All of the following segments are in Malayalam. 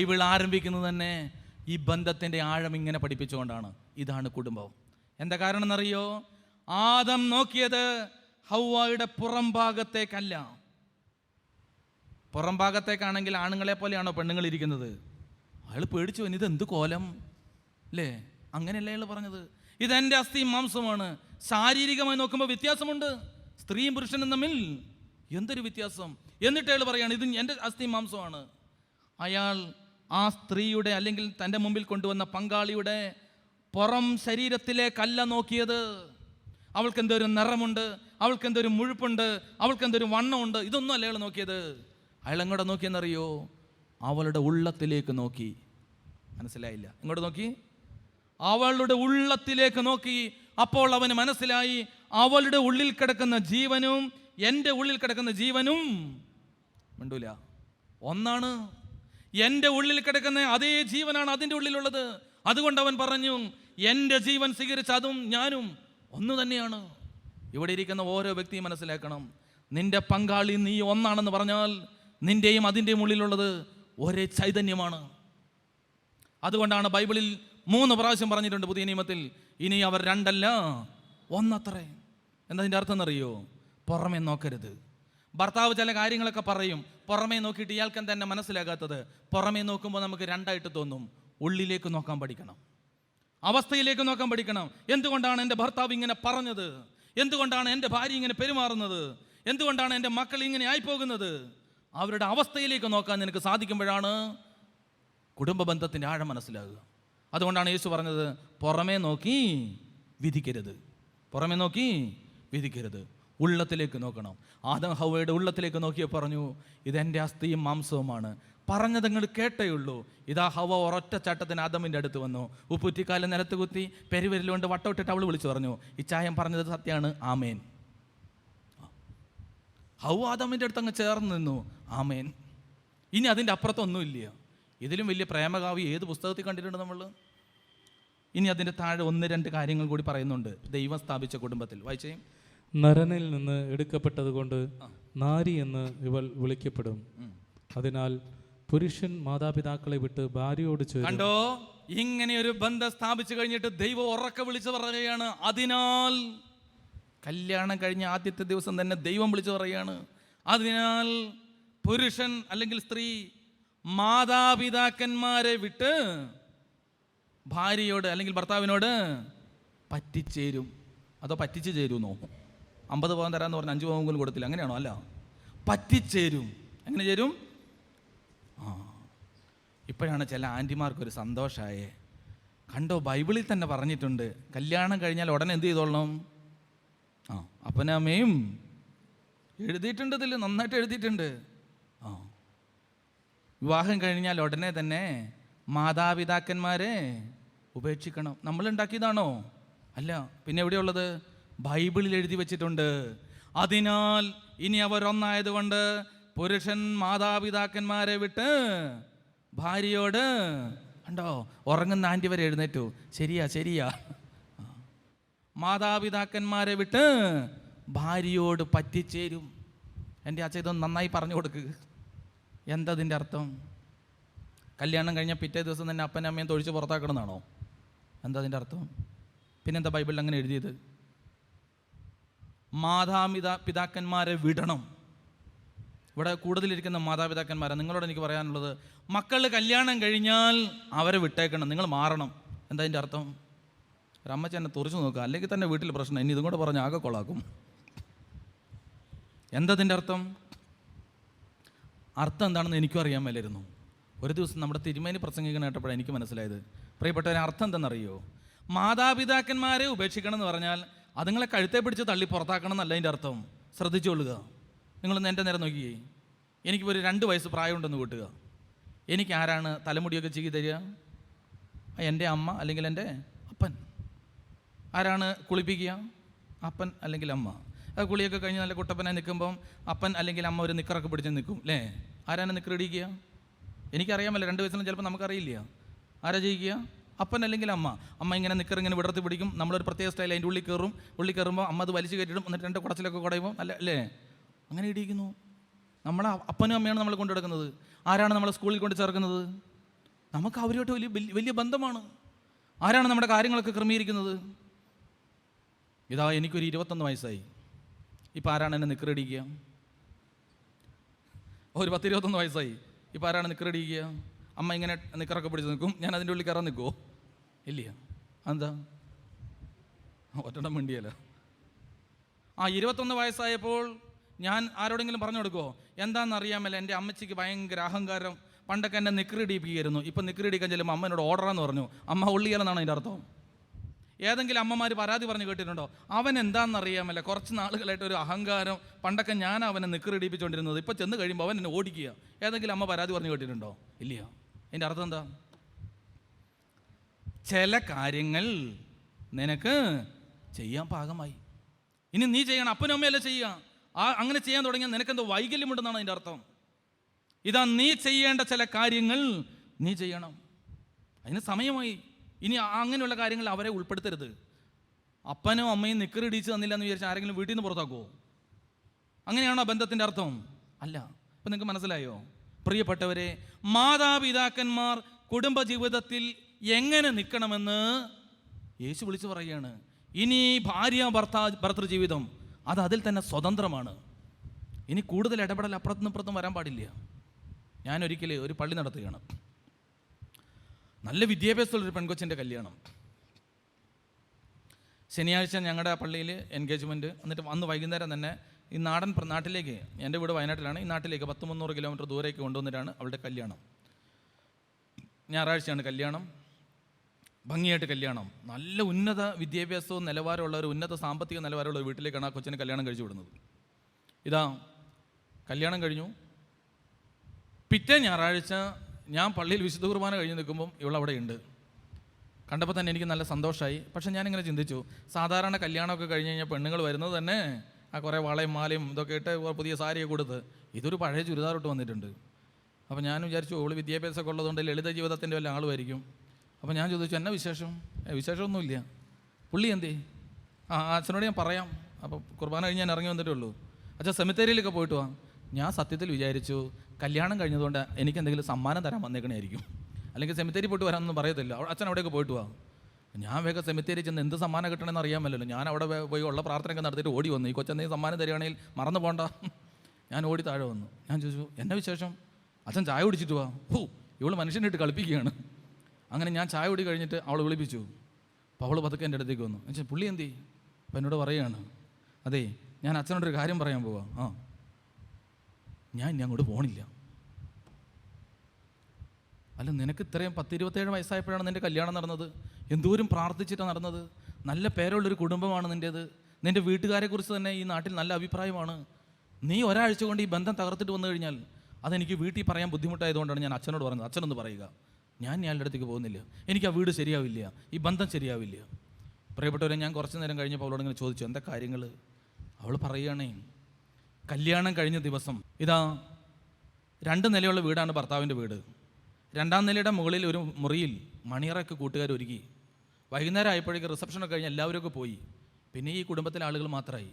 ബൈബിൾ ആരംഭിക്കുന്നത് തന്നെ ഈ ബന്ധത്തിൻ്റെ ആഴം ഇങ്ങനെ പഠിപ്പിച്ചുകൊണ്ടാണ്. ഇതാണ് കുടുംബം. എന്താ കാരണം എന്നറിയോ? ആദം നോക്കിയത് ഹവ്വായുടെ പുറം ഭാഗത്തേക്കല്ല. പുറം ഭാഗത്തേക്കാണെങ്കിൽ ആണുങ്ങളെ പോലെയാണോ പെണ്ണുങ്ങൾ ഇരിക്കുന്നത്? അയാൾ പേടിച്ചു പോയി, ഇതെന്ത് കോലം അല്ലേ? അങ്ങനെയല്ല അയാൾ പറഞ്ഞത്. ഇതെൻ്റെ അസ്ഥിയും മാംസമാണ്. ശാരീരികമായി നോക്കുമ്പോൾ വ്യത്യാസമുണ്ട്, സ്ത്രീയും പുരുഷനും തമ്മിൽ എന്തൊരു വ്യത്യാസം. എന്നിട്ട് അയാൾ പറയാണ് ഇത് എൻ്റെ അസ്ഥിയും മാംസമാണ്. അയാൾ ആ സ്ത്രീയുടെ അല്ലെങ്കിൽ തൻ്റെ മുമ്പിൽ കൊണ്ടുവന്ന പങ്കാളിയുടെ പുറം ശരീരത്തിലേക്കല്ല നോക്കിയത്. അവൾക്ക് എന്തൊരു നിറമുണ്ട്, അവൾക്ക് എന്തൊരു മുഴുപ്പുണ്ട്, അവൾക്ക് എന്തൊരു വണ്ണമുണ്ട്, ഇതൊന്നും അല്ല അയാൾ നോക്കിയത്. അയാൾ എങ്ങോട്ട് നോക്കിയെന്നറിയോ? അവളുടെ ഉള്ളത്തിലേക്ക് നോക്കി. മനസ്സിലായില്ല? എങ്ങോട്ട് നോക്കി? അവളുടെ ഉള്ളത്തിലേക്ക് നോക്കി. അപ്പോൾ അവന് മനസ്സിലായി, അവളുടെ ഉള്ളിൽ കിടക്കുന്ന ജീവനും എൻ്റെ ഉള്ളിൽ കിടക്കുന്ന ജീവനും മിണ്ടൂല, ഒന്നാണ്. എൻ്റെ ഉള്ളിൽ കിടക്കുന്ന അതേ ജീവനാണ് അതിൻ്റെ ഉള്ളിലുള്ളത്. അതുകൊണ്ട് അവൻ പറഞ്ഞു, എൻ്റെ ജീവൻ സ്വീകരിച്ച അതും ഞാനും ഒന്ന് തന്നെയാണ്. ഇവിടെ ഇരിക്കുന്ന ഓരോ വ്യക്തിയും മനസ്സിലാക്കണം, നിന്റെ പങ്കാളി നീ ഒന്നാണെന്ന് പറഞ്ഞാൽ നിന്റെയും അതിൻ്റെയും ഉള്ളിലുള്ളത് ഒരേ ചൈതന്യമാണ്. അതുകൊണ്ടാണ് ബൈബിളിൽ 3 പ്രാവശ്യം പറഞ്ഞിട്ടുണ്ട് പുതിയ നിയമത്തിൽ, ഇനി അവർ രണ്ടല്ല ഒന്നത്രേ. എന്നതിൻ്റെ അർത്ഥം എന്നറിയോ? പുറമേ നോക്കരുത്. ഭർത്താവ് ചില കാര്യങ്ങളൊക്കെ പറയും, പുറമേ നോക്കിയിട്ട് ഇയാൾക്ക് തന്നെ മനസ്സിലാകാത്തത്. പുറമേ നോക്കുമ്പോൾ നമുക്ക് രണ്ടായിട്ട് തോന്നും. ഉള്ളിലേക്ക് നോക്കാൻ പഠിക്കണം, അവസ്ഥയിലേക്ക് നോക്കാൻ പഠിക്കണം. എന്തുകൊണ്ടാണ് എൻ്റെ ഭർത്താവ് ഇങ്ങനെ പറഞ്ഞത്? എന്തുകൊണ്ടാണ് എൻ്റെ ഭാര്യ ഇങ്ങനെ പെരുമാറുന്നത്? എന്തുകൊണ്ടാണ് എൻ്റെ മക്കൾ ഇങ്ങനെ ആയിപ്പോകുന്നത്? അവരുടെ അവസ്ഥയിലേക്ക് നോക്കാൻ നിനക്ക് സാധിക്കുമ്പോഴാണ് കുടുംബ ബന്ധത്തിൻ്റെ ആഴം മനസ്സിലാകുക. അതുകൊണ്ടാണ് യേശു പറഞ്ഞത്, പുറമേ നോക്കി വിധിക്കരുത്. പുറമേ നോക്കി വിധിക്കരുത്, ഉള്ളത്തിലേക്ക് നോക്കണം. ആദം ഹവ്വയുടെ ഉള്ളത്തിലേക്ക് നോക്കിയ പറഞ്ഞു, ഇതെൻ്റെ അസ്ഥിയും മാംസവുമാണ്. പറഞ്ഞതങ്ങൾ കേട്ടേ ഉള്ളൂ. ഇതാ ഹവ്വ ഒരൊറ്റ ചട്ടത്തിന് ആദമിൻ്റെ അടുത്ത് വന്നു, ഉപ്പുറ്റിക്കാലം നിലത്ത് കുത്തി പെരുവിരലുകൊണ്ട് വട്ടമിട്ടിട്ട് അവൾ വിളിച്ചു പറഞ്ഞു, ഇച്ചായം പറഞ്ഞത് സത്യമാണ്, ആമേൻ. ഹവ്വ ആദമിൻ്റെ അടുത്ത് അങ്ങ് ചേർന്ന് നിന്നു, ആമേൻ. ഇനി അതിൻ്റെ അപ്പുറത്തൊന്നുമില്ല. ഇതിലും വലിയ പ്രേമകാവ്യം ഏത് പുസ്തകത്തിൽ കണ്ടിട്ടുണ്ട് നമ്മൾ? ഇനി അതിൻ്റെ താഴെ 1-2 കാര്യങ്ങൾ കൂടി പറയുന്നുണ്ട്. ദൈവം സ്ഥാപിച്ച കുടുംബത്തിൽ വായിച്ചേ. നരനിൽ നിന്ന് എടുക്കപ്പെട്ടത് കൊണ്ട് നാരി എന്ന് ഇവൾ വിളിക്കപ്പെടും. അതിനാൽ പുരുഷൻ മാതാപിതാക്കളെ വിട്ട് ഭാര്യയോട് ചേരും. കണ്ടോ, ഇങ്ങനെ ഒരു ബന്ധം സ്ഥാപിച്ചു കഴിഞ്ഞിട്ട് ദൈവം ഉറക്കെ വിളിച്ചു പറയുകയാണ്. അതിനാൽ കല്യാണം കഴിഞ്ഞ ആദ്യത്തെ ദിവസം തന്നെ ദൈവം വിളിച്ചു പറയുകയാണ്, അതിനാൽ പുരുഷൻ അല്ലെങ്കിൽ സ്ത്രീ മാതാപിതാക്കന്മാരെ വിട്ട് ഭാര്യയോട് അല്ലെങ്കിൽ ഭർത്താവിനോട് പറ്റിച്ചേരും. അതോ പറ്റിച്ചു ചേരുന്നോ? 50 പവൻ തരാമെന്ന് പറഞ്ഞാൽ 5 പവൻ പോലും കൊടുത്തില്ല, അങ്ങനെയാണോ? അല്ല, പറ്റിച്ചേരും. എങ്ങനെ ചേരും? ഇപ്പോഴാണ് ചില ആൻറ്റിമാർക്കൊരു സന്തോഷമായേ. കണ്ടോ, ബൈബിളിൽ തന്നെ പറഞ്ഞിട്ടുണ്ട്, കല്യാണം കഴിഞ്ഞാൽ ഉടനെ എന്ത് ചെയ്തോളണം? അപ്പനമ്മയും എഴുതിയിട്ടുണ്ട്, ഇതിൽ നന്നായിട്ട് എഴുതിയിട്ടുണ്ട്. വിവാഹം കഴിഞ്ഞാൽ ഉടനെ തന്നെ മാതാപിതാക്കന്മാരെ ഉപേക്ഷിക്കണം. നമ്മൾ ഉണ്ടാക്കിയതാണോ? അല്ല. പിന്നെ എവിടെയുള്ളത്? ബൈബിളിൽ എഴുതി വെച്ചിട്ടുണ്ട്. അതിനാൽ ഇനി അവർ ഒന്നായതുകൊണ്ട് പുരുഷൻ മാതാപിതാക്കന്മാരെ വിട്ട് ഭാര്യയോട്, കണ്ടോ, ഉറങ്ങുന്ന ആൻറ്റി വരെ എഴുന്നേറ്റു, ശരിയാ, മാതാപിതാക്കന്മാരെ വിട്ട് ഭാര്യയോട് പറ്റിച്ചേരും. എൻ്റെ അച്ഛൻ ഇതൊന്ന് നന്നായി പറഞ്ഞു കൊടുക്ക്. എന്താ ഇതിൻ്റെ അർത്ഥം? കല്യാണം കഴിഞ്ഞാൽ പിറ്റേ ദിവസം തന്നെ അപ്പനും അമ്മയും തൊഴിച്ച് പുറത്താക്കണമെന്നാണോ? എന്താ അതിൻ്റെ അർത്ഥം? പിന്നെന്താ ബൈബിളിൽ അങ്ങനെ എഴുതിയത്? പിതാക്കന്മാരെ വിടണം. ഇവിടെ കൂടുതലിരിക്കുന്ന മാതാപിതാക്കന്മാരെ നിങ്ങളോട് എനിക്ക് പറയാനുള്ളത്, മക്കൾ കല്യാണം കഴിഞ്ഞാൽ അവരെ വിട്ടേക്കണം, നിങ്ങൾ മാറണം. എന്താ അതിൻ്റെ അർത്ഥം? ഒരമ്മച്ച എന്നെ തുറച്ചു നോക്കുക, അല്ലെങ്കിൽ തന്നെ വീട്ടിൽ പ്രശ്നം, ഇനി ഇതും കൂടെ പറഞ്ഞ് ആകെ കൊളാക്കും. എന്താ അതിൻ്റെ അർത്ഥം? അർത്ഥം എന്താണെന്ന് എനിക്കും അറിയാൻ മേലായിരുന്നു. ഒരു ദിവസം നമ്മുടെ തിരുമേനി പ്രസംഗിക്കുന്ന കേട്ടപ്പോഴാണ് എനിക്ക് മനസ്സിലായത്. പ്രിയപ്പെട്ടവരെ, അർത്ഥം എന്തെന്നറിയോ? മാതാപിതാക്കന്മാരെ ഉപേക്ഷിക്കണം എന്ന് പറഞ്ഞാൽ അതുങ്ങളെ കഴുത്തെ പിടിച്ച് തള്ളി പുറത്താക്കണം എന്നല്ല അതിൻ്റെ അർത്ഥം. ശ്രദ്ധിച്ചുകൊള്ളുക. നിങ്ങളൊന്ന് എൻ്റെ നേരം നോക്കിയേ. എനിക്കിപ്പോൾ ഒരു 2 വയസ്സ് പ്രായമുണ്ടെന്ന് കൂട്ടുക. എനിക്ക് ആരാണ് തലമുടിയൊക്കെ ചീകി തരിക? എൻ്റെ അമ്മ അല്ലെങ്കിൽ എൻ്റെ അപ്പൻ. ആരാണ് കുളിപ്പിക്കുക? അപ്പൻ അല്ലെങ്കിൽ അമ്മ. കുളിയൊക്കെ കഴിഞ്ഞ് നല്ല കുട്ടപ്പനായി നിൽക്കുമ്പം അപ്പൻ അല്ലെങ്കിൽ അമ്മ ഒരു നിക്കറൊക്കെ പിടിച്ച് നിൽക്കും അല്ലേ? ആരാണ് നിക്കർ ഇടിക്കുക? എനിക്കറിയാമല്ലോ, 2 വയസ്സിലും ചിലപ്പോൾ നമുക്കറിയില്ല. ആരാ ചെയ്യിക്കുക? അപ്പൻ അല്ലെങ്കിൽ അമ്മ. അമ്മ ഇങ്ങനെ നിക്കർ ഇങ്ങനെ വിടർത്തി പിടിക്കും, നമ്മളൊരു പ്രത്യേക സ്റ്റൈൽ അതിൻ്റെ ഉള്ളിൽ കയറുമ്പോൾ അമ്മ അത് വലിച്ചു കയറ്റിടും, എന്നിട്ട് 2 കുടച്ചിലൊക്കെ കുടയുമ്പോൾ അല്ലേ അങ്ങനെ ഇടിക്കുന്നു. നമ്മളെ അപ്പനും അമ്മയാണ് നമ്മൾ കൊണ്ടുനടക്കുന്നത്. ആരാണ് നമ്മളെ സ്കൂളിൽ കൊണ്ട് ചേർക്കുന്നത്? നമുക്ക് അവരുമായിട്ട് വലിയ ബന്ധമാണ്. ആരാണ് നമ്മുടെ കാര്യങ്ങളൊക്കെ ക്രമീകരിക്കുന്നത്? ഇതാ എനിക്കൊരു 21 വയസ്സായി. ഇപ്പം ആരാണ് എന്നെ നിക്കറടിക്കുക? ഒരു 10-21 വയസ്സായി. ഇപ്പം ആരാണ് നിക്കറടിക്കുക? അമ്മ ഇങ്ങനെ നിക്കറൊക്കെ പിടിച്ച് നിൽക്കും, ഞാൻ അതിൻ്റെ ഉള്ളിൽ കയറാൻ നിൽക്കുമോ? ഇല്ല. എന്താ ഒറ്റണം വേണ്ടിയല്ല. 21 വയസ്സായപ്പോൾ ഞാൻ ആരോടെങ്കിലും പറഞ്ഞു കൊടുക്കുമോ? എന്താണെന്നറിയാമല്ലോ, എൻ്റെ അമ്മച്ചിക്ക് ഭയങ്കര അഹങ്കാരം. പണ്ടൊക്കെ എന്നെ നിക്കറിടിപ്പിക്കായിരുന്നു. ഇപ്പം നിക്കറിടിക്കാൻ ചെല്ലുമ്പോൾ അമ്മ എന്നോട് ഓർഡറാന്ന് പറഞ്ഞു. അമ്മ ഒള്ളിയലെന്നാണ് അതിൻ്റെ അർത്ഥം. ഏതെങ്കിലും അമ്മമാർ പരാതി പറഞ്ഞ് കേട്ടിട്ടുണ്ടോ? അവൻ എന്താണെന്നറിയാമല്ലോ, കുറച്ച് നാളുകളായിട്ട് ഒരു അഹങ്കാരം. പണ്ടൊക്കെ ഞാൻ അവനെ നിക്കറിടിപ്പിച്ചുകൊണ്ടിരുന്നത്, ഇപ്പം ചെന്ന് കഴിയുമ്പോൾ അവൻ എന്നെ ഓടിക്കുക. ഏതെങ്കിലും അമ്മ പരാതി പറഞ്ഞ് കേട്ടിട്ടുണ്ടോ? ഇല്ല. അതിൻ്റെ അർത്ഥം എന്താ? ചില കാര്യങ്ങൾ നിനക്ക് ചെയ്യാൻ പാകമായി, ഇനി നീ ചെയ്യണം. അപ്പനും അമ്മയല്ലേ ചെയ്യുക. അങ്ങനെ ചെയ്യാൻ തുടങ്ങിയാൽ നിനക്കെന്തോ വൈകല്യമുണ്ടെന്നാണ് അതിൻ്റെ അർത്ഥം. ഇതാ, നീ ചെയ്യേണ്ട ചില കാര്യങ്ങൾ നീ ചെയ്യണം. അതിന് സമയമായി. ഇനി അങ്ങനെയുള്ള കാര്യങ്ങൾ അവരെ ഉൾപ്പെടുത്തരുത്. അപ്പനും അമ്മയും നിക്കറിടിച്ച് തന്നില്ല എന്ന് വിചാരിച്ചാൽ ആരെങ്കിലും വീട്ടിൽ നിന്ന് പുറത്താക്കുമോ? അങ്ങനെയാണോ ബന്ധത്തിൻ്റെ അർത്ഥം? അല്ല. അപ്പം നിങ്ങൾക്ക് മനസ്സിലായോ? പ്രിയപ്പെട്ടവരെ, മാതാപിതാക്കന്മാർ കുടുംബജീവിതത്തിൽ എങ്ങനെ നിൽക്കണമെന്ന് യേശു വിളിച്ചു പറയുകയാണ്. ഇനി ഭാര്യ ഭർത്തൃ ജീവിതം അത് അതിൽ തന്നെ സ്വതന്ത്രമാണ്. ഇനി കൂടുതൽ ഇടപെടൽ അപ്പുറത്തും ഇപ്പുറത്തും വരാൻ പാടില്ല. ഞാനൊരിക്കൽ ഒരു പള്ളി നടത്തുകയാണ്. നല്ല വിദ്യാഭ്യാസമുള്ളൊരു പെൺകൊച്ചിൻ്റെ കല്യാണം. ശനിയാഴ്ച ഞങ്ങളുടെ പള്ളിയിൽ എൻഗേജ്മെൻറ്റ്. എന്നിട്ട് അന്ന് വൈകുന്നേരം തന്നെ ഈ നാട്ടിലേക്ക്, എൻ്റെ വീട് വയനാട്ടിലാണ്, ഈ നാട്ടിലേക്ക് 100-300 കിലോമീറ്റർ ദൂരേക്ക് കൊണ്ടുവന്നിട്ടാണ് അവളുടെ കല്യാണം. ഞായറാഴ്ചയാണ് കല്യാണം. ഭംഗിയായിട്ട് കല്യാണം. നല്ല ഉന്നത വിദ്യാഭ്യാസവും നിലവാരമുള്ള ഒരു ഉന്നത സാമ്പത്തിക നിലവാരമുള്ള ഒരു വീട്ടിലേക്കാണ് ആ കൊച്ചിനെ കല്യാണം കഴിച്ചു വിടുന്നത്. ഇതാ, കല്യാണം കഴിഞ്ഞു. പിറ്റേ ഞായറാഴ്ച ഞാൻ പള്ളിയിൽ വിശുദ്ധ കുർബാന കഴിഞ്ഞ് നിൽക്കുമ്പം ഇവളവിടെ ഉണ്ട്. കണ്ടപ്പോൾ തന്നെ എനിക്ക് നല്ല സന്തോഷമായി. പക്ഷേ ഞാനിങ്ങനെ ചിന്തിച്ചു, സാധാരണ കല്യാണമൊക്കെ കഴിഞ്ഞ് കഴിഞ്ഞാൽ പെണ്ണുങ്ങൾ വരുന്നത് തന്നെ ആ കുറേ വളയും മാലയും ഇതൊക്കെ ഇട്ട് പുതിയ സാരിയൊക്കെ കൊടുത്ത്, ഇതൊരു പഴയ ചുരിദാറിട്ട് വന്നിട്ടുണ്ട്. അപ്പോൾ ഞാൻ വിചാരിച്ചു അവൾ വിദ്യാഭ്യാസമൊക്കെ ഉള്ളതുകൊണ്ട് ലളിത ജീവിതത്തിൻ്റെ വല്ല ആളുമായിരിക്കും. അപ്പോൾ ഞാൻ ചോദിച്ചു, എന്നാ വിശേഷം? വിശേഷമൊന്നുമില്ല. പുള്ളി എന്തേ? അച്ഛനോട് ഞാൻ പറയാം. അപ്പോൾ കുർബാന കഴിഞ്ഞ് ഞാൻ ഇറങ്ങി വന്നിട്ടേ ഉള്ളൂ. അച്ഛൻ സെമിത്തേരിയിലൊക്കെ പോയിട്ട് വാ. ഞാൻ സത്യത്തിൽ വിചാരിച്ചു കല്യാണം കഴിഞ്ഞതുകൊണ്ട് എനിക്ക് എന്തെങ്കിലും സമ്മാനം തരാൻ വന്നേക്കണായിരിക്കും, അല്ലെങ്കിൽ സെമിത്തേരി പോയിട്ട് വരാമെന്നൊന്നും പറയത്തില്ല. അച്ഛൻ അവിടെയൊക്കെ പോയിട്ട് വാ. ഞാൻ വേഗം സെമിത്തേരി ചെന്ന് എന്ത് സമ്മാനം കിട്ടണമെന്ന് അറിയാമല്ലോ. ഞാൻ അവിടെ പോയി ഉള്ള പ്രാർത്ഥനയൊക്കെ നടത്തിയിട്ട് ഓടി വന്നു. ഈ കൊച്ചെന്തെങ്കിലും സമ്മാനം തരികയാണെങ്കിൽ മറന്നു പോകണ്ട. ഞാൻ ഓടി താഴെ വന്നു. ഞാൻ ചോദിച്ചു, എന്നാ വിശേഷം? അച്ഛൻ ചായ കുടിച്ചിട്ട് വാ. ഇവള് മനുഷ്യനായിട്ട് കളിപ്പിക്കുകയാണ്. അങ്ങനെ ഞാൻ ചായ കുടി കഴിഞ്ഞിട്ട് അവൾ വിളിപ്പിച്ചു. അപ്പോൾ അവൾ പതുക്കെ എൻ്റെ അടുത്തേക്ക് വന്നു. എന്നുവെച്ചാൽ പുള്ളി എന്തി? അപ്പം എന്നോട് പറയുകയാണ്, അതെ ഞാൻ അച്ഛനോടൊരു കാര്യം പറയാൻ പോവാ. ഞാൻ ഇനി അങ്ങോട്ട് പോകണില്ല. അല്ല, നിനക്ക് ഇത്രയും 10-27 വയസ്സായപ്പോഴാണ് നിൻ്റെ കല്യാണം നടന്നത്. എന്തോരം പ്രാർത്ഥിച്ചിട്ടാണ് നടന്നത്. നല്ല പേരുള്ളൊരു കുടുംബമാണ് നിൻ്റേത്. നിൻ്റെ വീട്ടുകാരെക്കുറിച്ച് തന്നെ ഈ നാട്ടിൽ നല്ല അഭിപ്രായമാണ്. നീ ഒരാഴ്ച കൊണ്ട് ഈ ബന്ധം തകർത്തിട്ട് വന്നു കഴിഞ്ഞാൽ അതെനിക്ക് വീട്ടിൽ പറയാൻ ബുദ്ധിമുട്ടായതുകൊണ്ടാണ് ഞാൻ അച്ഛനോട് പറഞ്ഞത്. അച്ഛനൊന്ന് പറയുക, ഞാൻ ഇയാളുടെ അടുത്തേക്ക് പോകുന്നില്ല. എനിക്ക് ആ വീട് ശരിയാവില്ല, ഈ ബന്ധം ശരിയാവില്ല. പ്രിയപ്പെട്ടവരെ, ഞാൻ കുറച്ച് നേരം കഴിഞ്ഞപ്പോൾ അവളോട് ഇങ്ങനെ ചോദിച്ചു, എന്താ കാര്യങ്ങൾ? അവൾ പറയുകയാണേ, കല്യാണം കഴിഞ്ഞ ദിവസം ഇതാ 2 നിലയുള്ള വീടാണ് ഭർത്താവിൻ്റെ വീട്. 2ാം നിലയുടെ മുകളിൽ ഒരു മുറിയിൽ മണിയറൊക്കെ കൂട്ടുകാർ ഒരുക്കി. വൈകുന്നേരം ആയപ്പോഴേക്ക് റിസപ്ഷനൊക്കെ കഴിഞ്ഞ് എല്ലാവരും പോയി. പിന്നെ ഈ കുടുംബത്തിലെ ആളുകൾ മാത്രമായി.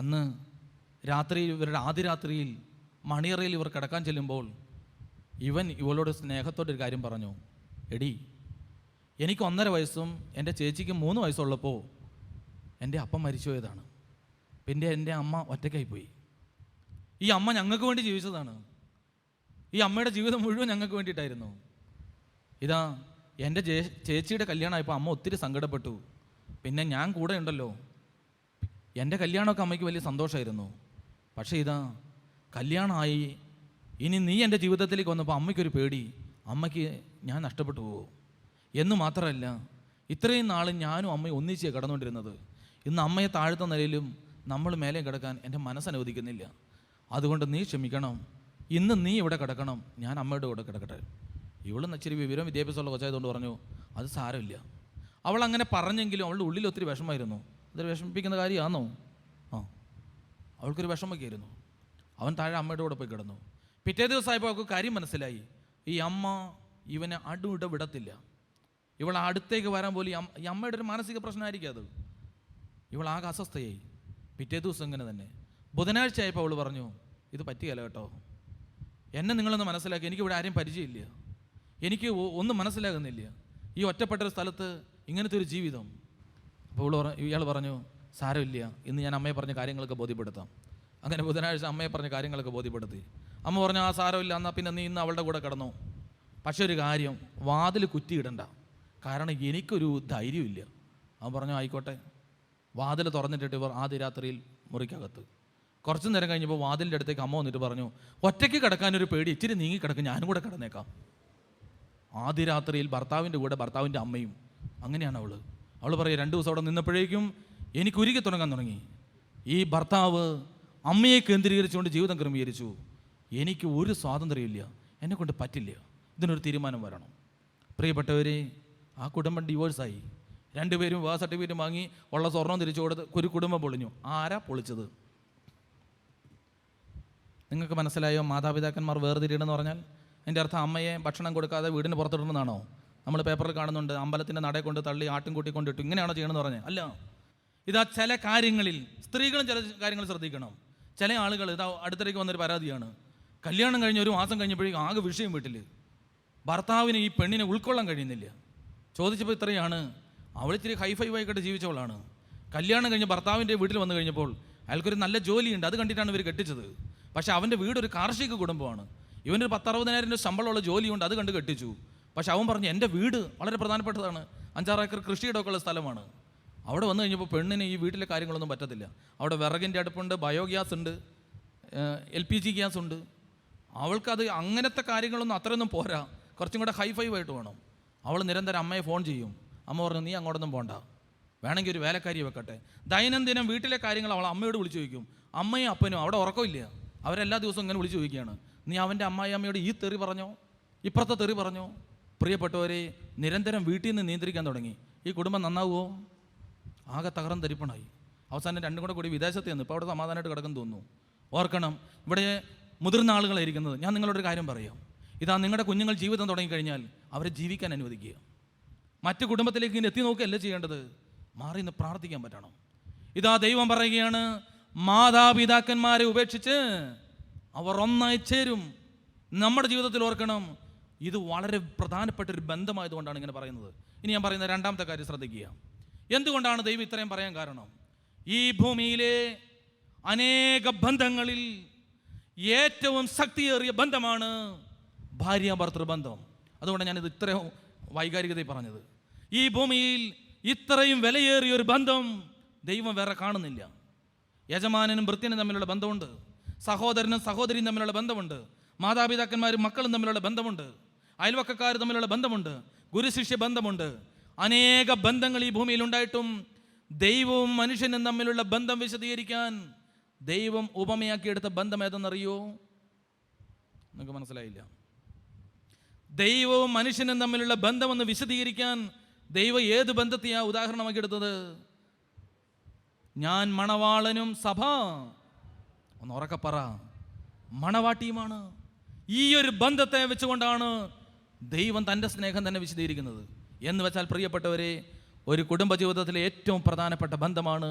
അന്ന് രാത്രി, ഇവരുടെ ആദ്യ രാത്രിയിൽ മണിയറയിൽ ഇവർ കിടക്കാൻ ചെല്ലുമ്പോൾ ഇവളോട് സ്നേഹത്തോടൊരു കാര്യം പറഞ്ഞു. എടി, എനിക്ക് 1.5 വയസ്സും എൻ്റെ ചേച്ചിക്ക് 3 വയസ്സുള്ളപ്പോൾ എൻ്റെ അപ്പം മരിച്ചു പോയതാണ്. പിന്നെ എൻ്റെ അമ്മ ഒറ്റയ്ക്കായിപ്പോയി. ഈ അമ്മ ഞങ്ങൾക്ക് വേണ്ടി ജീവിച്ചതാണ്. ഈ അമ്മയുടെ ജീവിതം മുഴുവൻ ഞങ്ങൾക്ക് വേണ്ടിയിട്ടായിരുന്നു. ഇതാ, എൻ്റെ ചേച്ചിയുടെ കല്യാണമായപ്പോൾ അമ്മ ഒത്തിരി സങ്കടപ്പെട്ടു. പിന്നെ ഞാൻ കൂടെ ഉണ്ടല്ലോ. എൻ്റെ കല്യാണമൊക്കെ അമ്മയ്ക്ക് വലിയ സന്തോഷമായിരുന്നു. പക്ഷേ ഇതാ, കല്യാണമായി ഇനി നീ എൻ്റെ ജീവിതത്തിലേക്ക് വന്നപ്പോൾ അമ്മയ്ക്കൊരു പേടി, അമ്മയ്ക്ക് ഞാൻ നഷ്ടപ്പെട്ടു പോകുമോ എന്ന്. മാത്രമല്ല, ഇത്രയും നാൾ ഞാനും അമ്മയും ഒന്നിച്ച് കിടന്നുകൊണ്ടിരുന്നത്. ഇന്ന് അമ്മയെ താഴ്ത്ത നിലയിലും നമ്മൾ മേലെ കിടക്കാൻ എൻ്റെ മനസ്സനുവദിക്കുന്നില്ല. അതുകൊണ്ട് നീ ക്ഷമിക്കണം. ഇന്ന് നീ ഇവിടെ കിടക്കണം, ഞാൻ അമ്മയുടെ കൂടെ കിടക്കട്ടെ. ഇവളും ഇച്ചിരി വിവരം വിദ്യാഭ്യാസമുള്ള കൊച്ചായതുകൊണ്ട് പറഞ്ഞു, അത് സാരമില്ല. അവൾ അങ്ങനെ പറഞ്ഞെങ്കിലും അവളുടെ ഉള്ളിൽ ഒത്തിരി വിഷമമായിരുന്നു. അതൊരു വിഷമിപ്പിക്കുന്ന കാര്യമാണോ? അവൾക്കൊരു വിഷമമൊക്കെ ആയിരുന്നു. അവൻ താഴെ അമ്മയുടെ കൂടെ പോയി കിടന്നു. പിറ്റേ ദിവസമായപ്പോൾ അവൾക്ക് കാര്യം മനസ്സിലായി. ഈ അമ്മ ഇവനെ അടുവിട വിടത്തില്ല. ഇവൾ അടുത്തേക്ക് വരാൻ പോലും ഈ അമ്മയുടെ ഒരു മാനസിക പ്രശ്നമായിരിക്കും അത്. ഇവളാകെ അസ്വസ്ഥയായി. പിറ്റേ ദിവസം ഇങ്ങനെ തന്നെ ബുധനാഴ്ച ആയപ്പോൾ അവൾ പറഞ്ഞു, ഇത് പറ്റിയല്ല കേട്ടോ, എന്നെ നിങ്ങളൊന്ന് മനസ്സിലാക്കി, എനിക്കിവിടെ ആരെയും പരിചയമില്ല. എനിക്ക് ഒന്നും മനസ്സിലാകുന്നില്ല, ഈ ഒറ്റപ്പെട്ട ഒരു സ്ഥലത്ത് ഇങ്ങനത്തെ ഒരു ജീവിതം. അപ്പോൾ ഇയാൾ പറഞ്ഞു, സാരമില്ല, ഇന്ന് ഞാൻ അമ്മയെ പറഞ്ഞ കാര്യങ്ങളൊക്കെ ബോധ്യപ്പെടുത്താം. അങ്ങനെ ബുധനാഴ്ച അമ്മയെ പറഞ്ഞ കാര്യങ്ങളൊക്കെ ബോധ്യപ്പെടുത്തി. അമ്മ പറഞ്ഞു, ആ സാരമില്ല, എന്നാൽ പിന്നെ നീ ഇന്ന് അവളുടെ കൂടെ കിടന്നു. പക്ഷെ ഒരു കാര്യം, വാതിൽ കുറ്റിയിടണ്ട, കാരണം എനിക്കൊരു ധൈര്യമില്ല. അവൻ പറഞ്ഞു, ആയിക്കോട്ടെ. വാതിൽ തുറന്നിട്ടിട്ട് ഇവർ ആദ്യ രാത്രിയിൽ മുറിക്കകത്ത്. കുറച്ച് നേരം കഴിഞ്ഞപ്പോൾ വാതിലിൻ്റെ അടുത്തേക്ക് അമ്മ വന്നിട്ട് പറഞ്ഞു, ഒറ്റയ്ക്ക് കിടക്കാനൊരു പേടി, ഇച്ചിരി നീങ്ങി കിടക്കും, ഞാനും കൂടെ കിടന്നേക്കാം. ആദ്യ രാത്രിയിൽ ഭർത്താവിൻ്റെ കൂടെ ഭർത്താവിൻ്റെ അമ്മയും. അങ്ങനെയാണ് അവൾ പറയും, 2 ദിവസം അവിടെ നിന്നപ്പോഴേക്കും എനിക്ക് ഉരുകി തുടങ്ങാൻ തുടങ്ങി. ഈ ഭർത്താവ് അമ്മയെ കേന്ദ്രീകരിച്ചുകൊണ്ട് ജീവിതം ക്രമീകരിച്ചു. എനിക്ക് ഒരു സ്വാതന്ത്ര്യമില്ല, എന്നെക്കൊണ്ട് പറ്റില്ല, ഇതിനൊരു തീരുമാനം വരണം. പ്രിയപ്പെട്ടവരെ, ആ കുടുംബം ഡിവോഴ്സായി. 2 പേരും വിവാഹ സർട്ടിഫിക്കറ്റ് വാങ്ങി ഉള്ള സ്വർണം തിരിച്ചു കൊടുത്ത് ഒരു കുടുംബം പൊളിഞ്ഞു. ആരാ പൊളിച്ചത്? നിങ്ങൾക്ക് മനസ്സിലായോ? മാതാപിതാക്കന്മാർ വേർതിരിയണമെന്ന് പറഞ്ഞാൽ എൻ്റെ അർത്ഥം അമ്മയെ ഭക്ഷണം കൊടുക്കാതെ വീടിന് പുറത്തിടണമെന്നാണോ? നമ്മൾ പേപ്പറിൽ കാണുന്നുണ്ട്, അമ്പലത്തിൻ്റെ നടയെ കൊണ്ട് തള്ളി ആട്ടും കൂട്ടിക്കൊണ്ടിട്ടു, ഇങ്ങനെയാണോ ചെയ്യണമെന്ന് പറഞ്ഞാൽ? അല്ല. ഇതാ ചില കാര്യങ്ങളിൽ സ്ത്രീകളും ചില കാര്യങ്ങൾ ശ്രദ്ധിക്കണം. ചില ആളുകൾ, ഇതാ അടുത്തിടയ്ക്ക് വന്നൊരു പരാതിയാണ്, കല്യാണം കഴിഞ്ഞ് 1 മാസം കഴിഞ്ഞപ്പോഴേക്കും ആകെ വിഷയം വീട്ടിൽ. ഭർത്താവിന് ഈ പെണ്ണിനെ ഉൾക്കൊള്ളാൻ കഴിയുന്നില്ല. ചോദിച്ചപ്പോൾ ഇത്രയാണ്, അവൾ ഇത്തിരി ഹൈഫൈ ആയിക്കോട്ടെ ജീവിച്ചവളാണ്. കല്യാണം കഴിഞ്ഞ് ഭർത്താവിൻ്റെ വീട്ടിൽ വന്നു കഴിഞ്ഞപ്പോൾ അയാൾക്കൊരു നല്ല ജോലിയുണ്ട്, അത് കണ്ടിട്ടാണ് ഇവർ കെട്ടിച്ചത്. പക്ഷേ അവൻ്റെ വീടൊരു കാർഷിക കുടുംബമാണ്. ഇവനൊരു 10-60,000 രൂപ ശമ്പളമുള്ള ജോലിയുണ്ട്, അത് കണ്ട് കെട്ടിച്ചു. പക്ഷെ അവൻ പറഞ്ഞു, എൻ്റെ വീട് വളരെ പ്രധാനപ്പെട്ടതാണ്, 5-6 ഏക്കർ കൃഷിയുടെ ഒക്കെ ഉള്ള സ്ഥലമാണ്. അവിടെ വന്നു കഴിഞ്ഞപ്പോൾ പെണ്ണിന് ഈ വീട്ടിലെ കാര്യങ്ങളൊന്നും പറ്റത്തില്ല. അവിടെ വിറകിൻ്റെ അടുപ്പുണ്ട്, ബയോഗ്യാസ് ഉണ്ട്, LPG ഗ്യാസ് ഉണ്ട്. അവൾക്കത് അങ്ങനത്തെ കാര്യങ്ങളൊന്നും അത്രയൊന്നും പോരാ, കുറച്ചും കൂടെ ഹൈഫൈ ആയിട്ട് വേണം. അവൾ നിരന്തരം അമ്മയെ ഫോൺ ചെയ്യും. അമ്മ പറഞ്ഞു, നീ അങ്ങോട്ടൊന്നും പോണ്ട, വേണമെങ്കിൽ ഒരു വേലക്കാരിയെ വെക്കട്ടെ. ദൈനംദിനം വീട്ടിലെ കാര്യങ്ങൾ അവൾ അമ്മയോട് വിളിച്ചു ചോദിക്കും. അമ്മയും അപ്പനും അവിടെ ഉറക്കമില്ല, അവരെല്ലാ ദിവസവും ഇങ്ങനെ വിളിച്ചു ചോദിക്കുകയാണ്, നീ അവൻ്റെ അമ്മായിയമ്മയോട് ഈ തെറി പറഞ്ഞോ, ഇപ്പുറത്തെ തെറി പറഞ്ഞോ? പ്രിയപ്പെട്ടവരെ, നിരന്തരം വീട്ടിൽ നിന്ന് നിയന്ത്രിക്കാൻ തുടങ്ങി. ഈ കുടുംബം നന്നാവുമോ? ആകെ തകർന്ന് തരിപ്പണായി. അവസാനം 2 കൂടി വിദേശത്ത് നിന്ന് ഇപ്പോൾ അവിടെ സമാധാനമായിട്ട് കിടക്കുന്നു തോന്നുന്നു. ഓർക്കണം, ഇവിടെ മുതിർന്ന ആളുകളായിരിക്കുന്നത്. ഞാൻ നിങ്ങളോടൊരു കാര്യം പറയാം. ഇതാ, നിങ്ങളുടെ കുഞ്ഞുങ്ങൾ ജീവിതം തുടങ്ങിക്കഴിഞ്ഞാൽ അവരെ ജീവിക്കാൻ അനുവദിക്കുക. മറ്റു കുടുംബത്തിലേക്ക് ഇങ്ങനെ എത്തി നോക്കുകയല്ല ചെയ്യേണ്ടത്, മാറി നിന്ന് പ്രാർത്ഥിക്കാൻ പറ്റണം. ഇതാ ദൈവം പറയുകയാണ്, മാതാപിതാക്കന്മാരെ ഉപേക്ഷിച്ച് അവർ ഒന്നായി ചേരും. നമ്മുടെ ജീവിതത്തിൽ ഓർക്കണം, ഇത് വളരെ പ്രധാനപ്പെട്ട ഒരു ബന്ധമായതുകൊണ്ടാണ് ഇങ്ങനെ പറയുന്നത്. ഇനി ഞാൻ പറയുന്ന 2ാമത്തെ കാര്യം ശ്രദ്ധിക്കുക. എന്തുകൊണ്ടാണ് ദൈവം ഇത്രയും പറയാൻ കാരണം? ഈ ഭൂമിയിലെ അനേക ബന്ധങ്ങളിൽ ഏറ്റവും ശക്തിയേറിയ ബന്ധമാണ് ഭാര്യാഭർത്തൃബന്ധം. അതുകൊണ്ട് ഞാനിത് ഇത്രയും വൈകാരികതയിൽ പറഞ്ഞത്. ഈ ഭൂമിയിൽ ഇത്രയും വിലയേറിയൊരു ബന്ധം ദൈവം വേറെ കാണുന്നില്ല. യജമാനനും ഭൃത്യനും തമ്മിലുള്ള ബന്ധമുണ്ട്, സഹോദരനും സഹോദരിയും തമ്മിലുള്ള ബന്ധമുണ്ട്, മാതാപിതാക്കന്മാരും മക്കളും തമ്മിലുള്ള ബന്ധമുണ്ട്, അയൽവക്കക്കാർ തമ്മിലുള്ള ബന്ധമുണ്ട്, ഗുരുശിഷ്യ ബന്ധമുണ്ട്. അനേക ബന്ധങ്ങൾ ഈ ഭൂമിയിൽ ഉണ്ടായിട്ടും ദൈവവും മനുഷ്യനും തമ്മിലുള്ള ബന്ധം വിശദീകരിക്കാൻ ദൈവം ഉപമയാക്കിയെടുത്ത ബന്ധം ഏതെന്നറിയോ? നിങ്ങൾക്ക് മനസ്സിലായില്ല. ദൈവവും മനുഷ്യനും തമ്മിലുള്ള ബന്ധമെന്ന് വിശദീകരിക്കാൻ ദൈവം ഏത് ബന്ധത്തെയാ ഉദാഹരണമാക്കി എടുത്തത്? ഞാൻ മണവാളനും സഭ, ഒന്ന് ഉറക്കെ പറ, മണവാട്ടിയുമാണ്. ഈ ഒരു ബന്ധത്തെ വെച്ചുകൊണ്ടാണ് ദൈവം തൻ്റെ സ്നേഹം തന്നെ വിശദീകരിക്കുന്നത്. എന്ന് വെച്ചാൽ പ്രിയപ്പെട്ടവരെ, ഒരു കുടുംബജീവിതത്തിലെ ഏറ്റവും പ്രധാനപ്പെട്ട ബന്ധമാണ്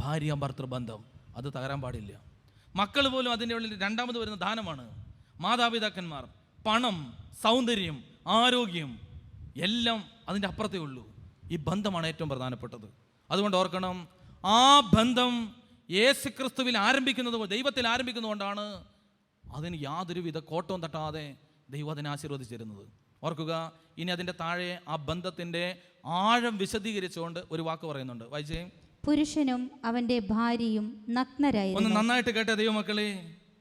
ഭാര്യ ഭർത്തൃബന്ധം. അത് തകരാൻ പാടില്ല. മക്കൾ പോലും അതിൻ്റെ ഉള്ളിൽ 2ാമത് വരുന്ന ദാനമാണ്. മാതാപിതാക്കന്മാർ, പണം, സൗന്ദര്യം, ആരോഗ്യം എല്ലാം അതിൻ്റെ അപ്പുറത്തേ ഉള്ളൂ. ഈ ബന്ധമാണ് ഏറ്റവും പ്രധാനപ്പെട്ടത്. അതുകൊണ്ട് ഓർക്കണം, ആ ബന്ധം യേശുക്രിസ്തുവിൽ ആരംഭിക്കുന്നത്, ദൈവത്തിൽ ആരംഭിക്കുന്നതുകൊണ്ടാണ് അതിന് യാതൊരുവിധ കോട്ടവും തട്ടാതെ ദൈവം അതിനെ ആശീർവദിച്ചിരുന്നത്. ഓർക്കുക, ഇനി അതിൻ്റെ താഴെ ആ ബന്ധത്തിൻ്റെ ആഴം വിശദീകരിച്ചുകൊണ്ട് ഒരു വാക്ക് പറയുന്നുണ്ട്. വായിച്ചേ. പുരുഷനും അവന്റെ ഭാര്യയും നഗ്നരായിരുന്നു. ഒന്ന് നന്നായിട്ട് കേട്ട ദൈവമക്കളെ,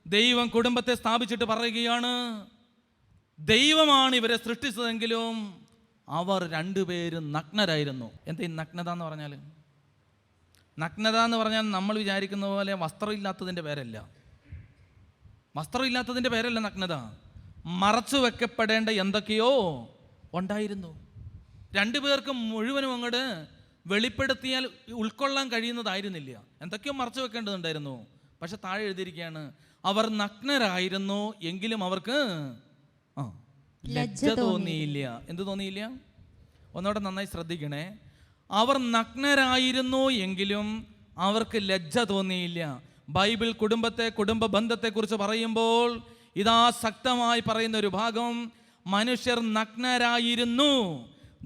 ദൈവം കുടുംബത്തെ സ്ഥാപിച്ചിട്ട് പറയുകയാണ്, ദൈവമാണ് ഇവരെ സൃഷ്ടിച്ചതെങ്കിലും അവർ 2 പേരും നഗ്നരായിരുന്നു. എന്താ ഈ നഗ്നത എന്ന് പറഞ്ഞാൽ? നഗ്നത എന്ന് പറഞ്ഞാൽ നമ്മൾ വിചാരിക്കുന്ന പോലെ വസ്ത്രമില്ലാത്തതിൻ്റെ പേരല്ല. വസ്ത്രമില്ലാത്തതിൻ്റെ പേരല്ല നഗ്നത. മറച്ചു വെക്കപ്പെടേണ്ട എന്തൊക്കെയോ ഉണ്ടായിരുന്നു. 2 പേർക്കും മുഴുവനും അങ്ങോട്ട് വെളിപ്പെടുത്തിയാൽ ഉൾക്കൊള്ളാൻ കഴിയുന്നതായിരുന്നില്ല. എന്തൊക്കെയോ മറച്ചു വെക്കേണ്ടതുണ്ടായിരുന്നു. പക്ഷെ താഴെ എഴുതിയിരിക്കുകയാണ്, അവർ നഗ്നരായിരുന്നു എങ്കിലും അവർക്ക് ലജ്ജ തോന്നിയില്ല. എന്ത് തോന്നിയില്ല? ഒന്നുകൂടെ നന്നായി ശ്രദ്ധിക്കണേ. അവർ നഗ്നരായിരുന്നു എങ്കിലും അവർക്ക് ലജ്ജ തോന്നിയില്ല. ബൈബിൾ കുടുംബ ബന്ധത്തെക്കുറിച്ച് പറയുമ്പോൾ ഇതാ ശക്തമായി പറയുന്ന ഒരു ഭാഗം, മനുഷ്യർ നഗ്നരായിരുന്നു.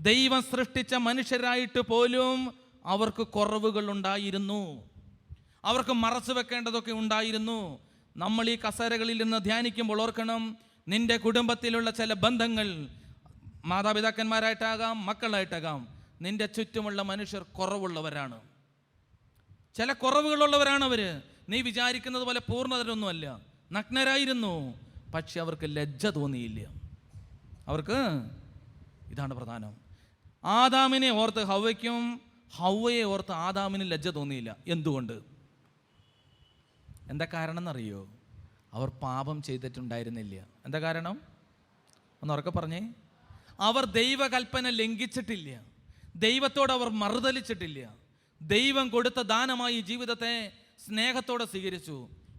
ദൈവം സൃഷ്ടിച്ച മനുഷ്യരായിട്ട് പോലും അവർക്ക് കുറവുകൾ ഉണ്ടായിരുന്നു, അവർക്ക് മറച്ചു വെക്കേണ്ടതൊക്കെ ഉണ്ടായിരുന്നു. നമ്മൾ ഈ കസേരകളിൽ നിന്ന് ധ്യാനിക്കുമ്പോൾ ഓർക്കണം, നിന്റെ കുടുംബത്തിലുള്ള ചില ബന്ധങ്ങൾ, മാതാപിതാക്കന്മാരായിട്ടാകാം, മക്കളായിട്ടാകാം, നിന്റെ ചുറ്റുമുള്ള മനുഷ്യർ കുറവുള്ളവരാണ്, ചില കുറവുകളുള്ളവരാണ് അവർ. നീ വിചാരിക്കുന്നത് പോലെ പൂർണ്ണതരൊന്നുമല്ല. നഗ്നരായിരുന്നു, പക്ഷെ അവർക്ക് ലജ്ജ തോന്നിയില്ല. അവർക്ക് ഇതാണ് പ്രധാനം. ആദാമിനെ ഓർത്ത് ഹവ്വയ്ക്കും, ഹവ്വയെ ഓർത്ത് ആദാമിന് ലജ്ജ തോന്നിയില്ല. എന്തുകൊണ്ട്? എന്താ കാരണം എന്നറിയോ? അവർ പാപം ചെയ്തിട്ടുണ്ടായിരുന്നില്ല. എന്താ കാരണം? ഒന്ന് ഉറക്കെ പറഞ്ഞേ. അവർ ദൈവകൽപ്പന ലംഘിച്ചിട്ടില്ല, ദൈവത്തോട് അവർ മറുതലിച്ചിട്ടില്ല, ദൈവം കൊടുത്ത ദാനമായി ജീവിതത്തെ സ്നേഹത്തോടെ സ്വീകരിച്ചു.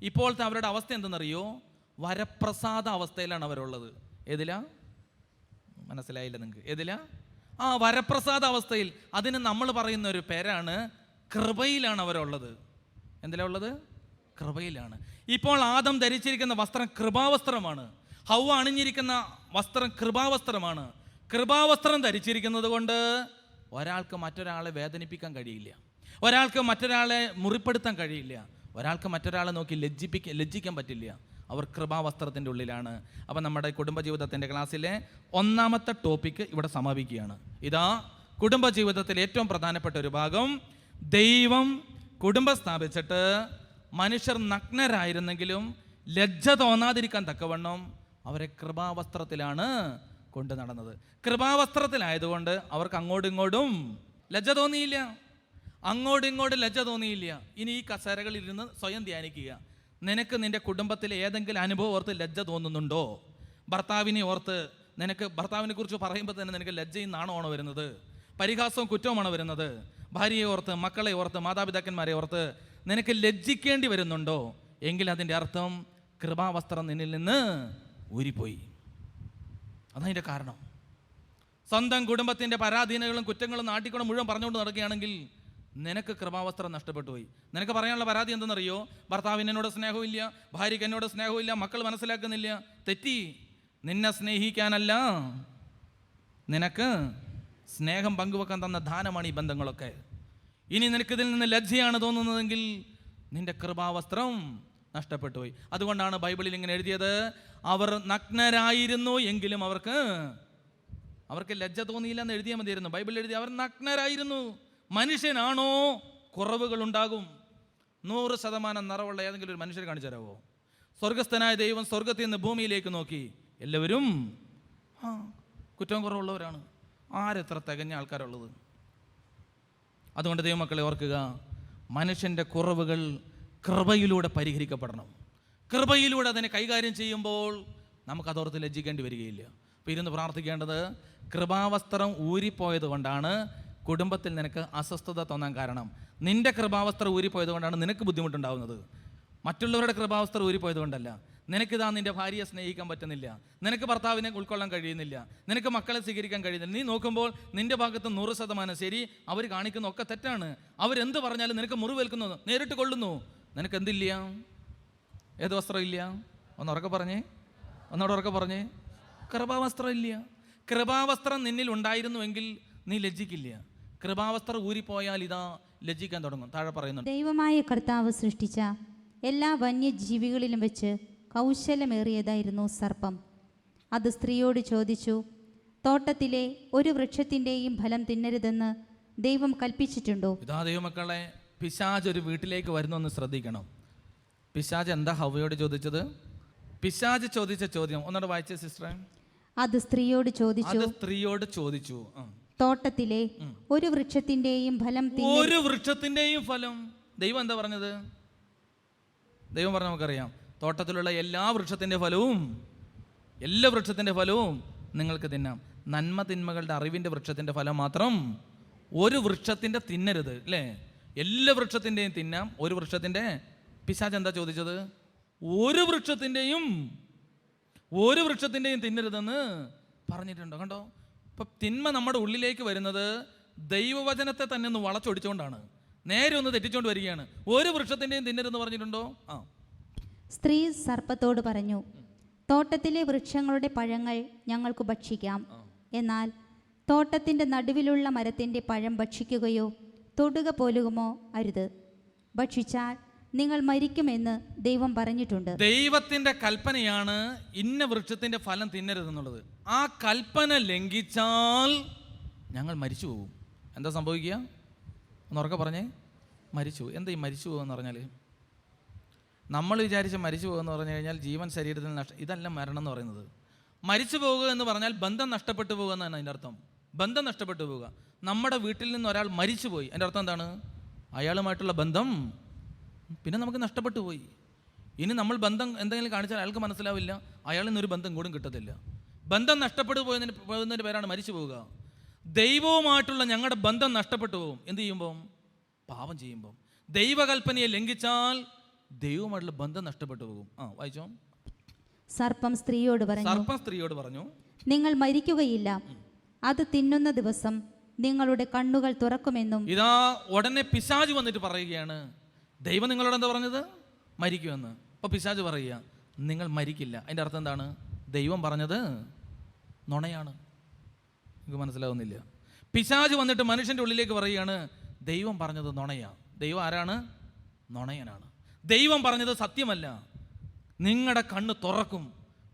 ഇപ്പോഴത്തെ അവരുടെ അവസ്ഥ എന്തെന്നറിയോ? വരപ്രസാദ അവസ്ഥയിലാണ് അവരുള്ളത്. ഏതിലാ? മനസ്സിലായില്ല നിങ്ങൾക്ക്? ഏതിലാ? വരപ്രസാദ അവസ്ഥയിൽ. അതിന് നമ്മൾ പറയുന്ന ഒരു പേരാണ് കൃപയിലാണ് അവരുള്ളത്. എന്തിലാ ഉള്ളത്? കൃപയിലാണ്. ഇപ്പോൾ ആദം ധരിച്ചിരിക്കുന്ന വസ്ത്രം കൃപാവസ്ത്രമാണ്, ഹവ്വ അണിഞ്ഞിരിക്കുന്ന വസ്ത്രം കൃപാവസ്ത്രമാണ്. കൃപാവസ്ത്രം ധരിച്ചിരിക്കുന്നത് കൊണ്ട് ഒരാൾക്ക് മറ്റൊരാളെ വേദനിപ്പിക്കാൻ കഴിയില്ല, ഒരാൾക്ക് മറ്റൊരാളെ മുറിപ്പെടുത്താൻ കഴിയില്ല, ഒരാൾക്ക് മറ്റൊരാളെ നോക്കി ലജ്ജിക്കാൻ പറ്റില്ല. അവർ കൃപാവസ്ത്രത്തിൻ്റെ ഉള്ളിലാണ്. അപ്പം നമ്മുടെ കുടുംബജീവിതത്തിൻ്റെ ക്ലാസ്സിലെ ഒന്നാമത്തെ ടോപ്പിക്ക് ഇവിടെ സമാപിക്കുകയാണ്. ഇതാ കുടുംബജീവിതത്തിലെ ഏറ്റവും പ്രധാനപ്പെട്ട ഒരു ഭാഗം. ദൈവം കുടുംബം സ്ഥാപിച്ചിട്ട് മനുഷ്യർ നഗ്നരായിരുന്നെങ്കിലും ലജ്ജ തോന്നാതിരിക്കാൻ തക്കവണ്ണം അവരെ കൃപാവസ്ത്രത്തിലാണ് കൊണ്ട് നടന്നത്. കൃപാവസ്ത്രത്തിലായതുകൊണ്ട് അവർക്ക് അങ്ങോട്ടും ഇങ്ങോട്ടും ലജ്ജ തോന്നിയില്ല, അങ്ങോട്ടും ഇങ്ങോട്ടും ലജ്ജ തോന്നിയില്ല. ഇനി ഈ കസേരകളിൽ ഇരുന്ന് സ്വയം ധ്യാനിക്കുക. നിനക്ക് നിന്റെ കുടുംബത്തിലെ ഏതെങ്കിലും അനുഭവം ഓർത്ത് ലജ്ജ തോന്നുന്നുണ്ടോ? ഭർത്താവിനെ ഓർത്ത് നിനക്ക് ഭർത്താവിനെ കുറിച്ച് പറയുമ്പോൾ തന്നെ നിനക്ക് ലജ്ജയും നാണമാണോ വരുന്നത്? പരിഹാസവും കുറ്റവുമാണോ വരുന്നത്? ഭാര്യയെ ഓർത്ത്, മക്കളെ ഓർത്ത്, മാതാപിതാക്കന്മാരെ ഓർത്ത് നിനക്ക് ലജ്ജിക്കേണ്ടി വരുന്നുണ്ടോ? എങ്കിൽ അതിൻ്റെ അർത്ഥം കൃപാവസ്ത്രം നിന്നിൽ നിന്ന് ഊരിപ്പോയി. അതതിൻ്റെ കാരണം. സ്വന്തം കുടുംബത്തിൻ്റെ പരാധീനകളും കുറ്റങ്ങളും നാട്ടിക്കൂടെ മുഴുവൻ പറഞ്ഞുകൊണ്ട് നടക്കുകയാണെങ്കിൽ നിനക്ക് കൃപാവസ്ത്രം നഷ്ടപ്പെട്ടു പോയി. നിനക്ക് പറയാനുള്ള പരാതി എന്തെന്നറിയോ? ഭർത്താവിന് എന്നോട് സ്നേഹമില്ല, ഭാര്യയ്ക്ക് എന്നോട് സ്നേഹമില്ല, മക്കൾ മനസ്സിലാക്കുന്നില്ല. തെറ്റി. നിന്നെ സ്നേഹിക്കാനല്ല, നിനക്ക് സ്നേഹം പങ്കുവെക്കാൻ തന്ന ദാനമാണ് ഈ ബന്ധങ്ങളൊക്കെ. ഇനി നിനക്കിതിൽ നിന്ന് ലജ്ജയാണ് തോന്നുന്നതെങ്കിൽ നിന്റെ കൃപാവസ്ത്രം നഷ്ടപ്പെട്ടു പോയി. അതുകൊണ്ടാണ് ബൈബിളിൽ ഇങ്ങനെ എഴുതിയത്, അവർ നഗ്നരായിരുന്നു എങ്കിലും അവർക്ക് ലജ്ജ തോന്നിയില്ല എന്ന് എഴുതിയാൽ മതിയായിരുന്നു. ബൈബിളിൽ എഴുതി അവർ നഗ്നരായിരുന്നു. മനുഷ്യനാണോ? കുറവുകൾ ഉണ്ടാകും. 100% നിറവുള്ള ഏതെങ്കിലും ഒരു മനുഷ്യരെ കാണിച്ചു തരാമോ? സ്വർഗസ്ഥനായ ദൈവം സ്വർഗത്തിൽ നിന്ന് ഭൂമിയിലേക്ക് നോക്കി, എല്ലാവരും കുറ്റവും കുറവുള്ളവരാണ്. ആരെത്ര തികഞ്ഞ ആൾക്കാരുള്ളത്? അതുകൊണ്ട് ദൈവമക്കളെ ഓർക്കുക, മനുഷ്യൻ്റെ കുറവുകൾ കൃപയിലൂടെ പരിഹരിക്കപ്പെടണം. കൃപയിലൂടെ അതിനെ കൈകാര്യം ചെയ്യുമ്പോൾ നമുക്കതോർത്ത് ലജ്ജിക്കേണ്ടി വരികയില്ല. അപ്പോൾ ഇരുന്ന് പ്രാർത്ഥിക്കേണ്ടത്, കൃപാവസ്ത്രം ഊരിപ്പോയത് കൊണ്ടാണ് കുടുംബത്തിൽ നിനക്ക് അസ്വസ്ഥത തോന്നാൻ കാരണം. നിന്റെ കൃപാവസ്ത്രം ഊരിപ്പോയത് കൊണ്ടാണ് നിനക്ക് ബുദ്ധിമുട്ടുണ്ടാകുന്നത്, മറ്റുള്ളവരുടെ കൃപാവസ്ത്രം ഊരിപ്പോയത് കൊണ്ടല്ല. നിനക്കിതാ നിന്റെ ഭാര്യയെ സ്നേഹിക്കാൻ പറ്റുന്നില്ല, നിനക്ക് ഭർത്താവിനെ ഉൾക്കൊള്ളാൻ കഴിയുന്നില്ല, നിനക്ക് മക്കളെ സ്വീകരിക്കാൻ കഴിയുന്നില്ല. നീ നോക്കുമ്പോൾ നിന്റെ ഭാഗത്ത് 100% ശരി, അവർ കാണിക്കുന്ന ഒക്കെ തെറ്റാണ്. അവരെന്ത് പറഞ്ഞാലും നിനക്ക് മുറിവേൽക്കുന്നു, നേരിട്ട് കൊള്ളുന്നു. നിനക്ക് എന്തില്ല? ഏത് വസ്ത്രം ഇല്ല? ഒന്നുറക്കെ പറഞ്ഞേ, ഒന്നോട് ഉറക്കെ പറഞ്ഞേ. കൃപാവസ്ത്രം ഇല്ല. കൃപാവസ്ത്രം നിന്നിൽ ഉണ്ടായിരുന്നുവെങ്കിൽ നീ ലജ്ജിക്കില്ല. കൃപാവസ്ത്രം ഊരിപ്പോയാൽ ഇതാ ലജ്ജിക്കാൻ തുടങ്ങും. താഴെ പറയുന്നുണ്ട്, ദൈവമായ കർത്താവ് സൃഷ്ടിച്ച എല്ലാ വന്യജീവികളിലും വെച്ച് കൗശലമേറിയതായിരുന്നു സർപ്പം. അത് സ്ത്രീയോട് ചോദിച്ചു, തോട്ടത്തിലെ ഒരു വൃക്ഷത്തിൻ്റെയും ഫലം തിന്നരുതെന്ന് ദൈവം കൽപ്പിച്ചിട്ടുണ്ടോ? ഇതാ ദൈവമക്കളെ, പിശാച് ഒരു വീട്ടിലേക്ക് വരുന്നൊന്ന് ശ്രദ്ധിക്കണം. പിശാച് എന്താ ഹവ്വയോട് ചോദിച്ചത്? പിശാച് ചോദിച്ച ചോദ്യം ഒന്നോട് വായിച്ചേ സിസ്റ്ററെ. അത് സ്ത്രീയോട് ചോദിച്ചു, തോട്ടത്തിലെ ഒരു വൃക്ഷത്തിൻ്റെയും ഫലം ഒരു വൃക്ഷത്തിൻ്റെയും ഫലം. ദൈവം എന്താ പറഞ്ഞത്? ദൈവം പറഞ്ഞ നമുക്കറിയാം, തോട്ടത്തിലുള്ള എല്ലാ വൃക്ഷത്തിൻ്റെ ഫലവും നിങ്ങൾക്ക് തിന്നാം. നന്മ തിന്മകളുടെ അറിവിൻ്റെ വൃക്ഷത്തിൻ്റെ ഫലം മാത്രം ഒരു വൃക്ഷത്തിൻ്റെ തിന്നരുത്, അല്ലേ? എല്ലാ വൃക്ഷത്തിൻ്റെയും തിന്നാം, ഒരു വൃക്ഷത്തിൻ്റെ. പിശാച് എന്താ ചോദിച്ചത്? ഒരു വൃക്ഷത്തിൻ്റെയും തിന്നരുതെന്ന് പറഞ്ഞിട്ടുണ്ടോ? കണ്ടോ? ഇപ്പം തിന്മ നമ്മുടെ ഉള്ളിലേക്ക് വരുന്നത് ദൈവവചനത്തെ തന്നെ ഒന്ന് വളച്ചൊടിച്ചുകൊണ്ടാണ്, നേരെ ഒന്ന് തെറ്റിച്ചുകൊണ്ട് വരികയാണ്. ഒരു വൃക്ഷത്തിൻ്റെയും തിന്നരുതെന്ന് പറഞ്ഞിട്ടുണ്ടോ? സ്ത്രീ സർപ്പത്തോട് പറഞ്ഞു, തോട്ടത്തിലെ വൃക്ഷങ്ങളുടെ പഴങ്ങൾ ഞങ്ങൾക്ക് ഭക്ഷിക്കാം. എന്നാൽ തോട്ടത്തിൻ്റെ നടുവിലുള്ള മരത്തിൻ്റെ പഴം ഭക്ഷിക്കുകയോ തൊടുക പോലുമോ അരുത്. ഭക്ഷിച്ചാൽ നിങ്ങൾ മരിക്കുമെന്ന് ദൈവം പറഞ്ഞിട്ടുണ്ട്. ദൈവത്തിന്റെ കൽപ്പനയാണ് ഇന്ന വൃക്ഷത്തിന്റെ ഫലം തിന്നരുതെന്നുള്ളത്. ആ കൽപ്പന ലംഘിച്ചാൽ ഞങ്ങൾ മരിച്ചു പോകും. എന്താ സംഭവിക്കുക? ഒന്നുറക്കെ പറഞ്ഞേ. മരിച്ചു. എന്താ ഈ മരിച്ചു പോകുമെന്ന് പറഞ്ഞാൽ? നമ്മൾ വിചാരിച്ച് മരിച്ചു പോകുമെന്ന് പറഞ്ഞു കഴിഞ്ഞാൽ ജീവൻ ശരീരത്തിൽ ഇതല്ല മരണം എന്ന് പറയുന്നത്. മരിച്ചു പോകുക എന്ന് പറഞ്ഞാൽ ബന്ധം നഷ്ടപ്പെട്ടു പോകുക എന്നാണ് അതിൻ്റെ അർത്ഥം. ബന്ധം നഷ്ടപ്പെട്ടു പോവുക. നമ്മുടെ വീട്ടിൽ നിന്ന് ഒരാൾ മരിച്ചു പോയി, എൻ്റെ അർത്ഥം എന്താണ്? അയാളുമായിട്ടുള്ള ബന്ധം പിന്നെ നമുക്ക് നഷ്ടപ്പെട്ടു പോയി. ഇനി നമ്മൾ ബന്ധം എന്തെങ്കിലും കാണിച്ചാൽ അയാൾക്ക് മനസ്സിലാവില്ല, അയാളിൽ നിന്നൊരു ബന്ധം കൂടെ കിട്ടത്തില്ല. ബന്ധം നഷ്ടപ്പെട്ടു പോകുന്നതിൻ്റെ പേരാണ് മരിച്ചു പോവുക. ദൈവവുമായിട്ടുള്ള ഞങ്ങളുടെ ബന്ധം നഷ്ടപ്പെട്ടു പോകും. എന്ത് ചെയ്യുമ്പം? പാപം ചെയ്യുമ്പം. ദൈവകൽപ്പനയെ ലംഘിച്ചാൽ ദൈവവുമായിട്ടുള്ള ബന്ധം നഷ്ടപ്പെട്ടു പോകും. വായിച്ചോ. സർപ്പം സ്ത്രീയോട് പറഞ്ഞു, നിങ്ങൾ മരിക്കുകയില്ല. അത് തിന്നുന്ന ദിവസം നിങ്ങളുടെ കണ്ണുകൾ തുറക്കുമെന്നും. ഇതാ ഉടനെ പിശാച് വന്നിട്ട് പറയുകയാണ്, ദൈവം നിങ്ങളോട് എന്താ പറഞ്ഞത്? മരിക്കുമെന്ന്. അപ്പോൾ പിശാച് പറയുക, നിങ്ങൾ മരിക്കില്ല. അതിൻ്റെ അർത്ഥം എന്താണ്? ദൈവം പറഞ്ഞത് നുണയാണ്. നിങ്ങൾക്ക് മനസ്സിലാവുന്നില്ല. പിശാച് വന്നിട്ട് മനുഷ്യൻ്റെ ഉള്ളിലേക്ക് പറയുകയാണ്, ദൈവം പറഞ്ഞത് നുണയാണ്. ദൈവം ആരാണ്? നുണയനാണ്. ദൈവം പറഞ്ഞത് സത്യമല്ല. നിങ്ങളുടെ കണ്ണ് തുറക്കും.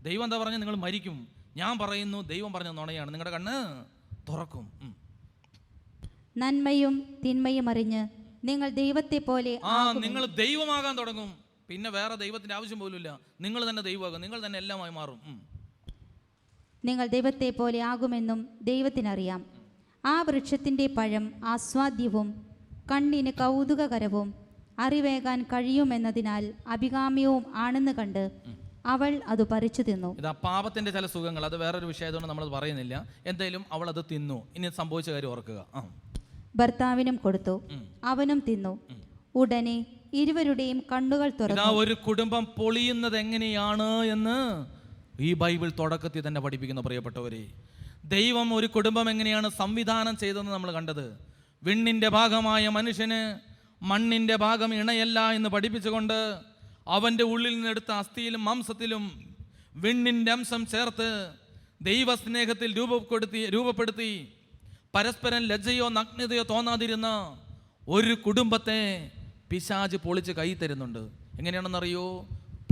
ദൈവം എന്താ പറഞ്ഞത്? നിങ്ങൾ മരിക്കും. ഞാൻ പറയുന്നു ദൈവം പറഞ്ഞത് നുണയാണ്. നിങ്ങളുടെ കണ്ണ് തുറക്കും. നന്മയും തിന്മയും അറിഞ്ഞ് നിങ്ങൾ ദൈവത്തെ പോലെ നിങ്ങൾ ദൈവമാകാൻ തുടങ്ങും. പിന്നെ വേറെ ദൈവത്തിന്റെ ആവശ്യം പോലുമില്ല. നിങ്ങൾ തന്നെ ദൈവമാകും. നിങ്ങൾ തന്നെ എല്ലാമായി മാറും. നിങ്ങൾ ദൈവത്തെ പോലെ ആകുമെന്നും ദൈവത്തിനറിയാം. ആ വൃക്ഷത്തിൻ്റെ പഴം ആസ്വാദ്യവും കണ്ണിന് കൗതുകകരവും അറിവേകാൻ കഴിയുമെന്നതിനാൽ അഭികാമ്യവും ആണെന്ന് കണ്ട് അവൾ അത് പറിച്ചു തിന്നു. ഇതാ പാപത്തിന്റെ ചില സുഖങ്ങൾ, അത് വേറൊരു വിഷയത്തോടെ നമ്മൾ പറയുന്നില്ല. എന്തായാലും അവൾ അത് തിന്നു. ഇനി സംഭവിച്ച കാര്യം ഓർക്കുക. ഭർത്താവിനും കൊടുത്തു, അവനും തിന്നു. ഉടനെ ഇരുവരുടെയും കണ്ണുകൾ തുറന്നു. ഒരു കുടുംബം പൊളിയുന്നത് എങ്ങനെയാണ് എന്ന് ഈ ബൈബിൾ തുടക്കത്തിൽ തന്നെ പഠിപ്പിക്കുന്ന പ്രിയപ്പെട്ടവരെ. ദൈവം ഒരു കുടുംബം എങ്ങനെയാണ് സംവിധാനം ചെയ്തതെന്ന് നമ്മൾ കണ്ടത്. വിണ്ണിന്റെ ഭാഗമായ മനുഷ്യന് മണ്ണിന്റെ ഭാഗം ഇണയല്ല എന്ന് പഠിപ്പിച്ചുകൊണ്ട് അവൻ്റെ ഉള്ളിൽ നിന്നെടുത്ത അസ്ഥിയിലും മാംസത്തിലും വിണ്ണിൻ്റെ അംശം ചേർത്ത് ദൈവസ്നേഹത്തിൽ രൂപപ്പെടുത്തി പരസ്പരം ലജ്ജയോ നഗ്നതയോ തോന്നാതിരുന്ന ഒരു കുടുംബത്തെ പിശാച് പൊളിച്ച് കൈ തരുന്നുണ്ട്. എങ്ങനെയാണെന്നറിയോ?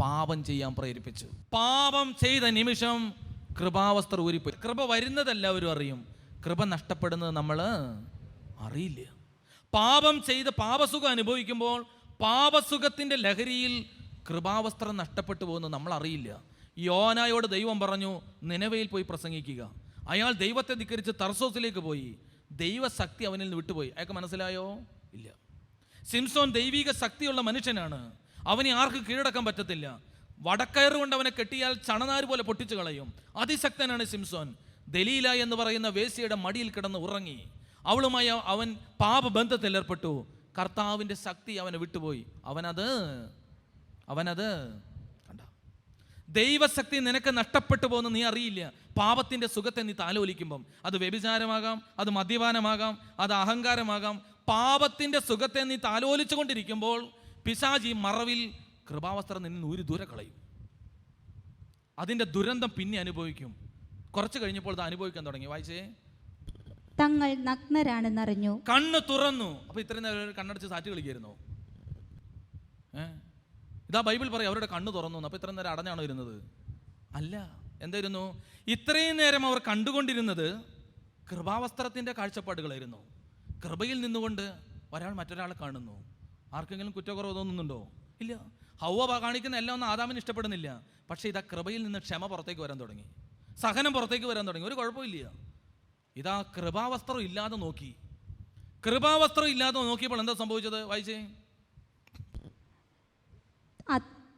പാപം ചെയ്യാൻ പ്രേരിപ്പിച്ചു. പാപം ചെയ്ത നിമിഷം കൃപാവസ്ത്രം ഊരിപ്പോയി. കൃപ വരുന്നത് എല്ലാവരും അറിയും, കൃപ നഷ്ടപ്പെടുന്നത് നമ്മൾ അറിയില്ല. പാപം ചെയ്ത് പാപസുഖം അനുഭവിക്കുമ്പോൾ പാപസുഖത്തിൻ്റെ ലഹരിയിൽ കൃപാവസ്ത്രം നഷ്ടപ്പെട്ടു പോകുന്നത് നമ്മൾ അറിയില്ല. യോനായോട് ദൈവം പറഞ്ഞു, നിനവയിൽ പോയി പ്രസംഗിക്കുക. അയാൾ ദൈവത്തെ ധിക്കരിച്ച് തർസോസിലേക്ക് പോയി. ദൈവശക്തി അവനിൽ നിന്ന് വിട്ടുപോയി. അയാൾക്ക് മനസ്സിലായോ? ഇല്ല. സിംസോൻ ദൈവിക ശക്തിയുള്ള മനുഷ്യനാണ്. അവനെ ആർക്ക് കീഴടക്കാൻ പറ്റത്തില്ല. വടക്കയറുകൊണ്ട് അവനെ കെട്ടിയാൽ ചണനാര് പോലെ പൊട്ടിച്ചു കളയും. അതിശക്തനാണ് സിംസോൻ. ദലീല എന്ന് പറയുന്ന വേശ്യയുടെ മടിയിൽ കിടന്ന് ഉറങ്ങി. അവളുമായി അവൻ പാപബന്ധത്തിൽ ഏർപ്പെട്ടു. കർത്താവിൻ്റെ ശക്തി അവനെ വിട്ടുപോയി. അവനത് കണ്ട. ദൈവശക്തി നിനക്ക് നഷ്ടപ്പെട്ടു പോകുന്ന നീ അറിയില്ല. പാപത്തിൻ്റെ സുഖത്തെ നീ താലോലിക്കുമ്പം അത് വ്യഭിചാരമാകാം, അത് മദ്യപാനമാകാം, അത് അഹങ്കാരമാകാം. പാപത്തിൻ്റെ സുഖത്തെ നീ താലോലിച്ചു കൊണ്ടിരിക്കുമ്പോൾ പിശാചി മറവിൽ കൃപാവസ്ത്രം നിന്ന് ഊരി ദൂരെ കളയും. അതിൻ്റെ ദുരന്തം പിന്നെ അനുഭവിക്കും. കുറച്ച് കഴിഞ്ഞപ്പോൾ അത് അനുഭവിക്കാൻ തുടങ്ങി. വായിച്ചേ. തങ്ങൾ നഗ്നരാണെന്നറിഞ്ഞു. കണ്ണ് തുറന്നു. അപ്പൊ ഇത്രയും നേരം കണ്ണടച്ച് സാറ്റ് കളിക്കായിരുന്നോ? ഇതാ ബൈബിൾ പറയും അവരുടെ കണ്ണ് തുറന്നു. അപ്പൊ ഇത്രയും നേരം അടഞ്ഞാണോ ഇരുന്നത്? അല്ല. എന്തായിരുന്നു? ഇത്രയും നേരം അവർ കണ്ടുകൊണ്ടിരുന്നത് കൃപാവസ്ത്രത്തിന്റെ കാഴ്ചപ്പാടുകളായിരുന്നു. കൃപയിൽ നിന്നുകൊണ്ട് ഒരാൾ മറ്റൊരാളെ കാണുന്നു. ആർക്കെങ്കിലും കുറ്റക്കുറവ് തോന്നുന്നുണ്ടോ? ഇല്ല. ഹൗവ കാണിക്കുന്ന എല്ലാം ഒന്നും ആദാമിന് ഇഷ്ടപ്പെടുന്നില്ല. പക്ഷേ ഇതാ കൃപയിൽ നിന്ന് ക്ഷമ പുറത്തേക്ക് വരാൻ തുടങ്ങി, സഹനം പുറത്തേക്ക് വരാൻ തുടങ്ങി. ഒരു കുഴപ്പമില്ല. ഇതാ കൃപാവസ്ത്രം ഇല്ലാതെ നോക്കി. കൃപാവസ്ത്രം ഇല്ലാതെ നോക്കിയപ്പോൾ എന്താ സംഭവിച്ചത്? വായിച്ചേ.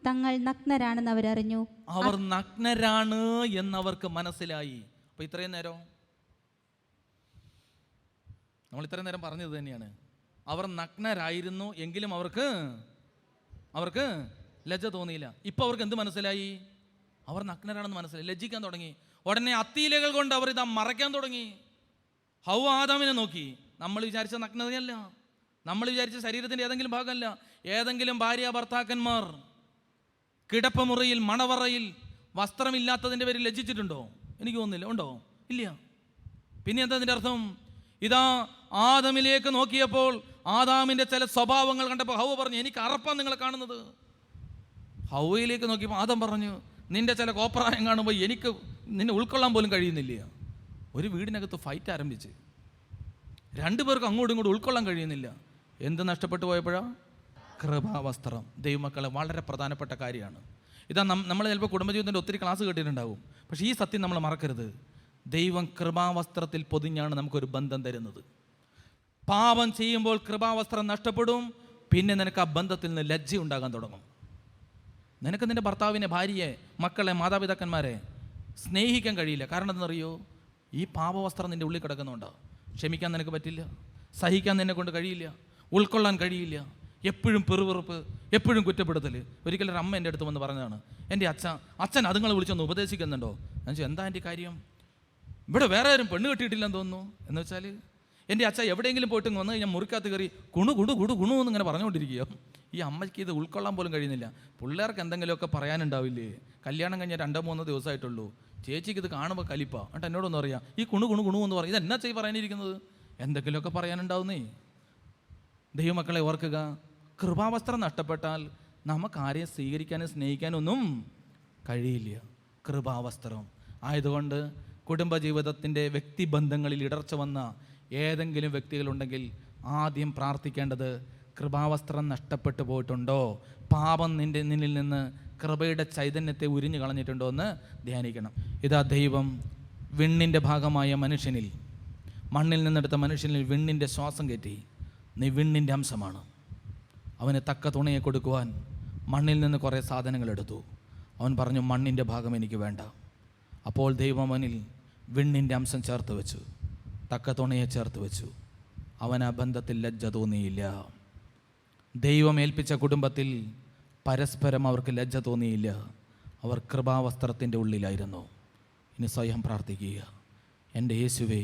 തങ്ങൾ നഗ്നരാണെന്ന് അവരറിഞ്ഞു. അവർ നഗ്നരാണ് എന്നവർക്ക് മനസ്സിലായി. അപ്പൊ ഇത്രയും നേരം നമ്മൾ ഇത്രയും നേരം പറഞ്ഞത് തന്നെയാണ്. അവർ നഗ്നരായിരുന്നു എങ്കിലും അവർക്ക് ലജ്ജ തോന്നിയില്ല. ഇപ്പൊ അവർക്ക് എന്ത് മനസ്സിലായി? അവർ നഗ്നരാണെന്ന് മനസ്സിലായി. ലജ്ജിക്കാൻ തുടങ്ങി. ഉടനെ അത്തിയിലകൾ കൊണ്ട് അവർ ഇതാ മറയ്ക്കാൻ തുടങ്ങി. ഹൗവ ആദാമിനെ നോക്കി. നമ്മൾ വിചാരിച്ച നഗ്നതയല്ല, നമ്മൾ വിചാരിച്ച ശരീരത്തിൻ്റെ ഏതെങ്കിലും ഭാഗമല്ല. ഏതെങ്കിലും ഭാര്യ ഭർത്താക്കന്മാർ കിടപ്പമുറിയിൽ മണവറയിൽ വസ്ത്രമില്ലാത്തതിൻ്റെ പേരിൽ ലജ്ജിച്ചിട്ടുണ്ടോ? എനിക്ക് തോന്നുന്നില്ല. ഉണ്ടോ? ഇല്ല. പിന്നെ എന്താ അതിൻ്റെ അർത്ഥം? ഇതാ ആദമിലേക്ക് നോക്കിയപ്പോൾ ആദാമിൻ്റെ ചില സ്വഭാവങ്ങൾ കണ്ടപ്പോൾ ഹൗവ പറഞ്ഞു, എനിക്ക് അറപ്പാണ് നിങ്ങളെ കാണുന്നത്. ഹൗവയിലേക്ക് നോക്കിയപ്പോൾ ആദം പറഞ്ഞു, നിൻ്റെ ചില കോപ്രായം കാണുമ്പോൾ എനിക്ക് നിന്നെ ഉൾക്കൊള്ളാൻ പോലും കഴിയുന്നില്ല. ഒരു വീടിനകത്ത് ഫൈറ്റ് ആരംഭിച്ച് രണ്ടുപേർക്കും അങ്ങോട്ടും ഇങ്ങോട്ടും ഉൾക്കൊള്ളാൻ കഴിയുന്നില്ല. എന്ത് നഷ്ടപ്പെട്ടു പോയപ്പോഴാ? കൃപാവസ്ത്രം. ദൈവമക്കളെ വളരെ പ്രധാനപ്പെട്ട കാര്യമാണ്. ഇതാ നമ്മൾ ചിലപ്പോൾ കുടുംബജീവിതത്തിൻ്റെ ഒത്തിരി ക്ലാസ് കേട്ടിട്ടുണ്ടാവും. പക്ഷേ ഈ സത്യം നമ്മൾ മറക്കരുത്. ദൈവം കൃപാവസ്ത്രത്തിൽ പൊതിഞ്ഞാണ് നമുക്കൊരു ബന്ധം തരുന്നത്. പാപം ചെയ്യുമ്പോൾ കൃപാവസ്ത്രം നഷ്ടപ്പെടും. പിന്നെ നിനക്ക് ആ ബന്ധത്തിൽ നിന്ന് ലജ്ജ ഉണ്ടാകാൻ തുടങ്ങും. നിനക്ക് നിൻ്റെ ഭർത്താവിനെ, ഭാര്യയെ, മക്കളെ, മാതാപിതാക്കന്മാരെ സ്നേഹിക്കാൻ കഴിയില്ല. കാരണം എന്താണെന്നറിയോ? ഈ പാപവസ്ത്രം നിൻ്റെ ഉള്ളിൽ കിടക്കുന്നുണ്ടോ? ക്ഷമിക്കാൻ നിനക്ക് പറ്റില്ല, സഹിക്കാൻ നിന്നെ കൊണ്ട് കഴിയില്ല, ഉൾക്കൊള്ളാൻ കഴിയില്ല. എപ്പോഴും പെറുപെറുപ്പ്, എപ്പോഴും കുറ്റപ്പെടുത്തൽ. ഒരിക്കലും അമ്മ എൻ്റെ അടുത്ത് വന്ന് പറഞ്ഞതാണ്, എൻ്റെ അച്ഛൻ അതുങ്ങളെ വിളിച്ചൊന്ന് ഉപദേശിക്കുന്നുണ്ടോ? ഞാൻ ചോദിച്ചു, എന്താ എൻ്റെ കാര്യം? ഇവിടെ വേറെ ആരും പെണ്ണ് കെട്ടിയിട്ടില്ലെന്ന് തോന്നുന്നു. എന്ന് വെച്ചാൽ എൻ്റെ അച്ഛൻ എവിടെയെങ്കിലും പോയിട്ട് വന്ന് ഞാൻ മുറിക്കകത്ത് കയറി കുണു എന്ന് ഇങ്ങനെ പറഞ്ഞുകൊണ്ടിരിക്കുക. ഈ അമ്മയ്ക്ക് ഇത് ഉൾക്കൊള്ളാൻ പോലും കഴിയുന്നില്ല. പിള്ളേർക്ക് എന്തെങ്കിലുമൊക്കെ പറയാനുണ്ടാവില്ലേ? കല്യാണം കഴിഞ്ഞാൽ 2-3 ദിവസമായിട്ടുള്ളൂ. ചേച്ചിക്ക് ഇത് കാണുമ്പോൾ കലിപ്പ. എന്നിട്ട് എന്നോടൊന്നും അറിയാം, ഈ കുണു എന്ന് പറയും. ഇതെന്നാ ചെയ്ത് പറയാനിരിക്കുന്നത്? എന്തെങ്കിലുമൊക്കെ പറയാനുണ്ടാവുന്നേ. ദൈവമക്കളെ ഓർക്കുക, കൃപാവസ്ത്രം നഷ്ടപ്പെട്ടാൽ നമുക്ക് ആരെയും സ്വീകരിക്കാനും സ്നേഹിക്കാനും ഒന്നും കഴിയില്ല. കൃപാവസ്ത്രം ആയതുകൊണ്ട് കുടുംബജീവിതത്തിൻ്റെ വ്യക്തിബന്ധങ്ങളിൽ ഇടർച്ച വന്ന ഏതെങ്കിലും വ്യക്തികളുണ്ടെങ്കിൽ ആദ്യം പ്രാർത്ഥിക്കേണ്ടത്, കൃപാവസ്ത്രം നഷ്ടപ്പെട്ടു പോയിട്ടുണ്ടോ? പാപം നിന്നിൽ നിന്ന് കൃപയുടെ ചൈതന്യത്തെ ഉരിഞ്ഞു കളഞ്ഞിട്ടുണ്ടോ എന്ന് ധ്യാനിക്കണം. ഇതാ ദൈവം വിണ്ണിൻ്റെ ഭാഗമായ മനുഷ്യനിൽ, മണ്ണിൽ നിന്നെടുത്ത മനുഷ്യനിൽ വിണ്ണിൻ്റെ ശ്വാസം കയറ്റി. നീ വിണ്ണിൻ്റെ അംശമാണ്. അവന് തക്ക തുണയെ കൊടുക്കുവാൻ മണ്ണിൽ നിന്ന് കുറേ സാധനങ്ങൾ എടുത്തു. അവൻ പറഞ്ഞു, മണ്ണിൻ്റെ ഭാഗം എനിക്ക് വേണ്ട. അപ്പോൾ ദൈവം അവനിൽ വിണ്ണിൻ്റെ അംശം ചേർത്ത് വെച്ചു, തക്ക തുണയെ ചേർത്ത് വെച്ചു. അവൻ ആ ബന്ധത്തിൽ ലജ്ജ തോന്നിയില്ല. ദൈവം ഏൽപ്പിച്ച കുടുംബത്തിൽ പരസ്പരം അവർക്ക് ലജ്ജ തോന്നിയില്ല. അവർ കൃപാവസ്ത്രത്തിൻ്റെ ഉള്ളിലായിരുന്നു. ഇനി സ്വയം പ്രാർത്ഥിക്കുക, എൻ്റെ യേശുവേ,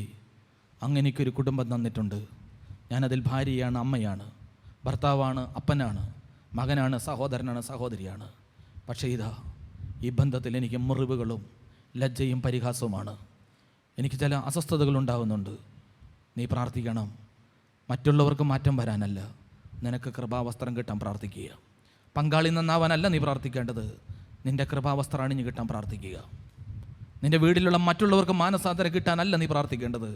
അങ്ങനെയൊരു കുടുംബം തന്നിട്ടുണ്ട്. ഞാനതിൽ ഭാര്യയാണ്, അമ്മയാണ്, ഭർത്താവാണ്, അപ്പനാണ്, മകനാണ്, സഹോദരനാണ്, സഹോദരിയാണ്. പക്ഷേ ഇതാ ഈ ബന്ധത്തിൽ എനിക്ക് മുറിവുകളും ലജ്ജയും പരിഹാസവുമാണ്. എനിക്ക് ചില അസ്വസ്ഥതകളുണ്ടാകുന്നുണ്ട്. നീ പ്രാർത്ഥിക്കണം. മറ്റുള്ളവർക്ക് മാറ്റം വരാനല്ല, നിനക്ക് കൃപാവസ്ത്രം കിട്ടാൻ പ്രാർത്ഥിക്കുക. പങ്കാളി നന്നാവാനല്ല നീ പ്രാർത്ഥിക്കേണ്ടത്, നിൻ്റെ കൃപാവസ്ത്രം അണിഞ്ഞ് കിട്ടാൻ പ്രാർത്ഥിക്കുക. നിൻ്റെ വീട്ടിലുള്ള മറ്റുള്ളവർക്ക് മാനസാന്തരം കിട്ടാനല്ല നീ പ്രാർത്ഥിക്കേണ്ടത്,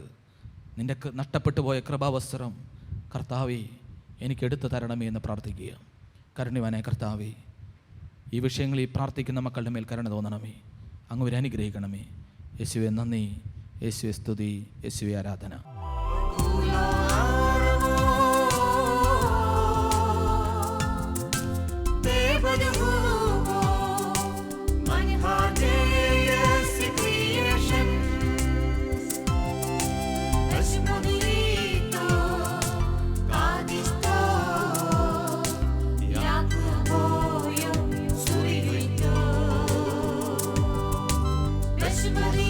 നിൻ്റെ നഷ്ടപ്പെട്ടു പോയ കൃപാവസ്ത്രം കർത്താവേ എനിക്കെടുത്തു തരണമേ എന്ന് പ്രാർത്ഥിക്കുക. കരുണ്യവാനായ കർത്താവേ, ഈ വിഷയങ്ങളിൽ പ്രാർത്ഥിക്കുന്ന മക്കളുടെ മേൽ കരുണ തോന്നണമേ. അങ്ങ് ഒരു അനുഗ്രഹിക്കണമേ. യേശുവേ നന്ദി, യേശുവേ സ്തുതി, യേശുവേ ആരാധന. Somebody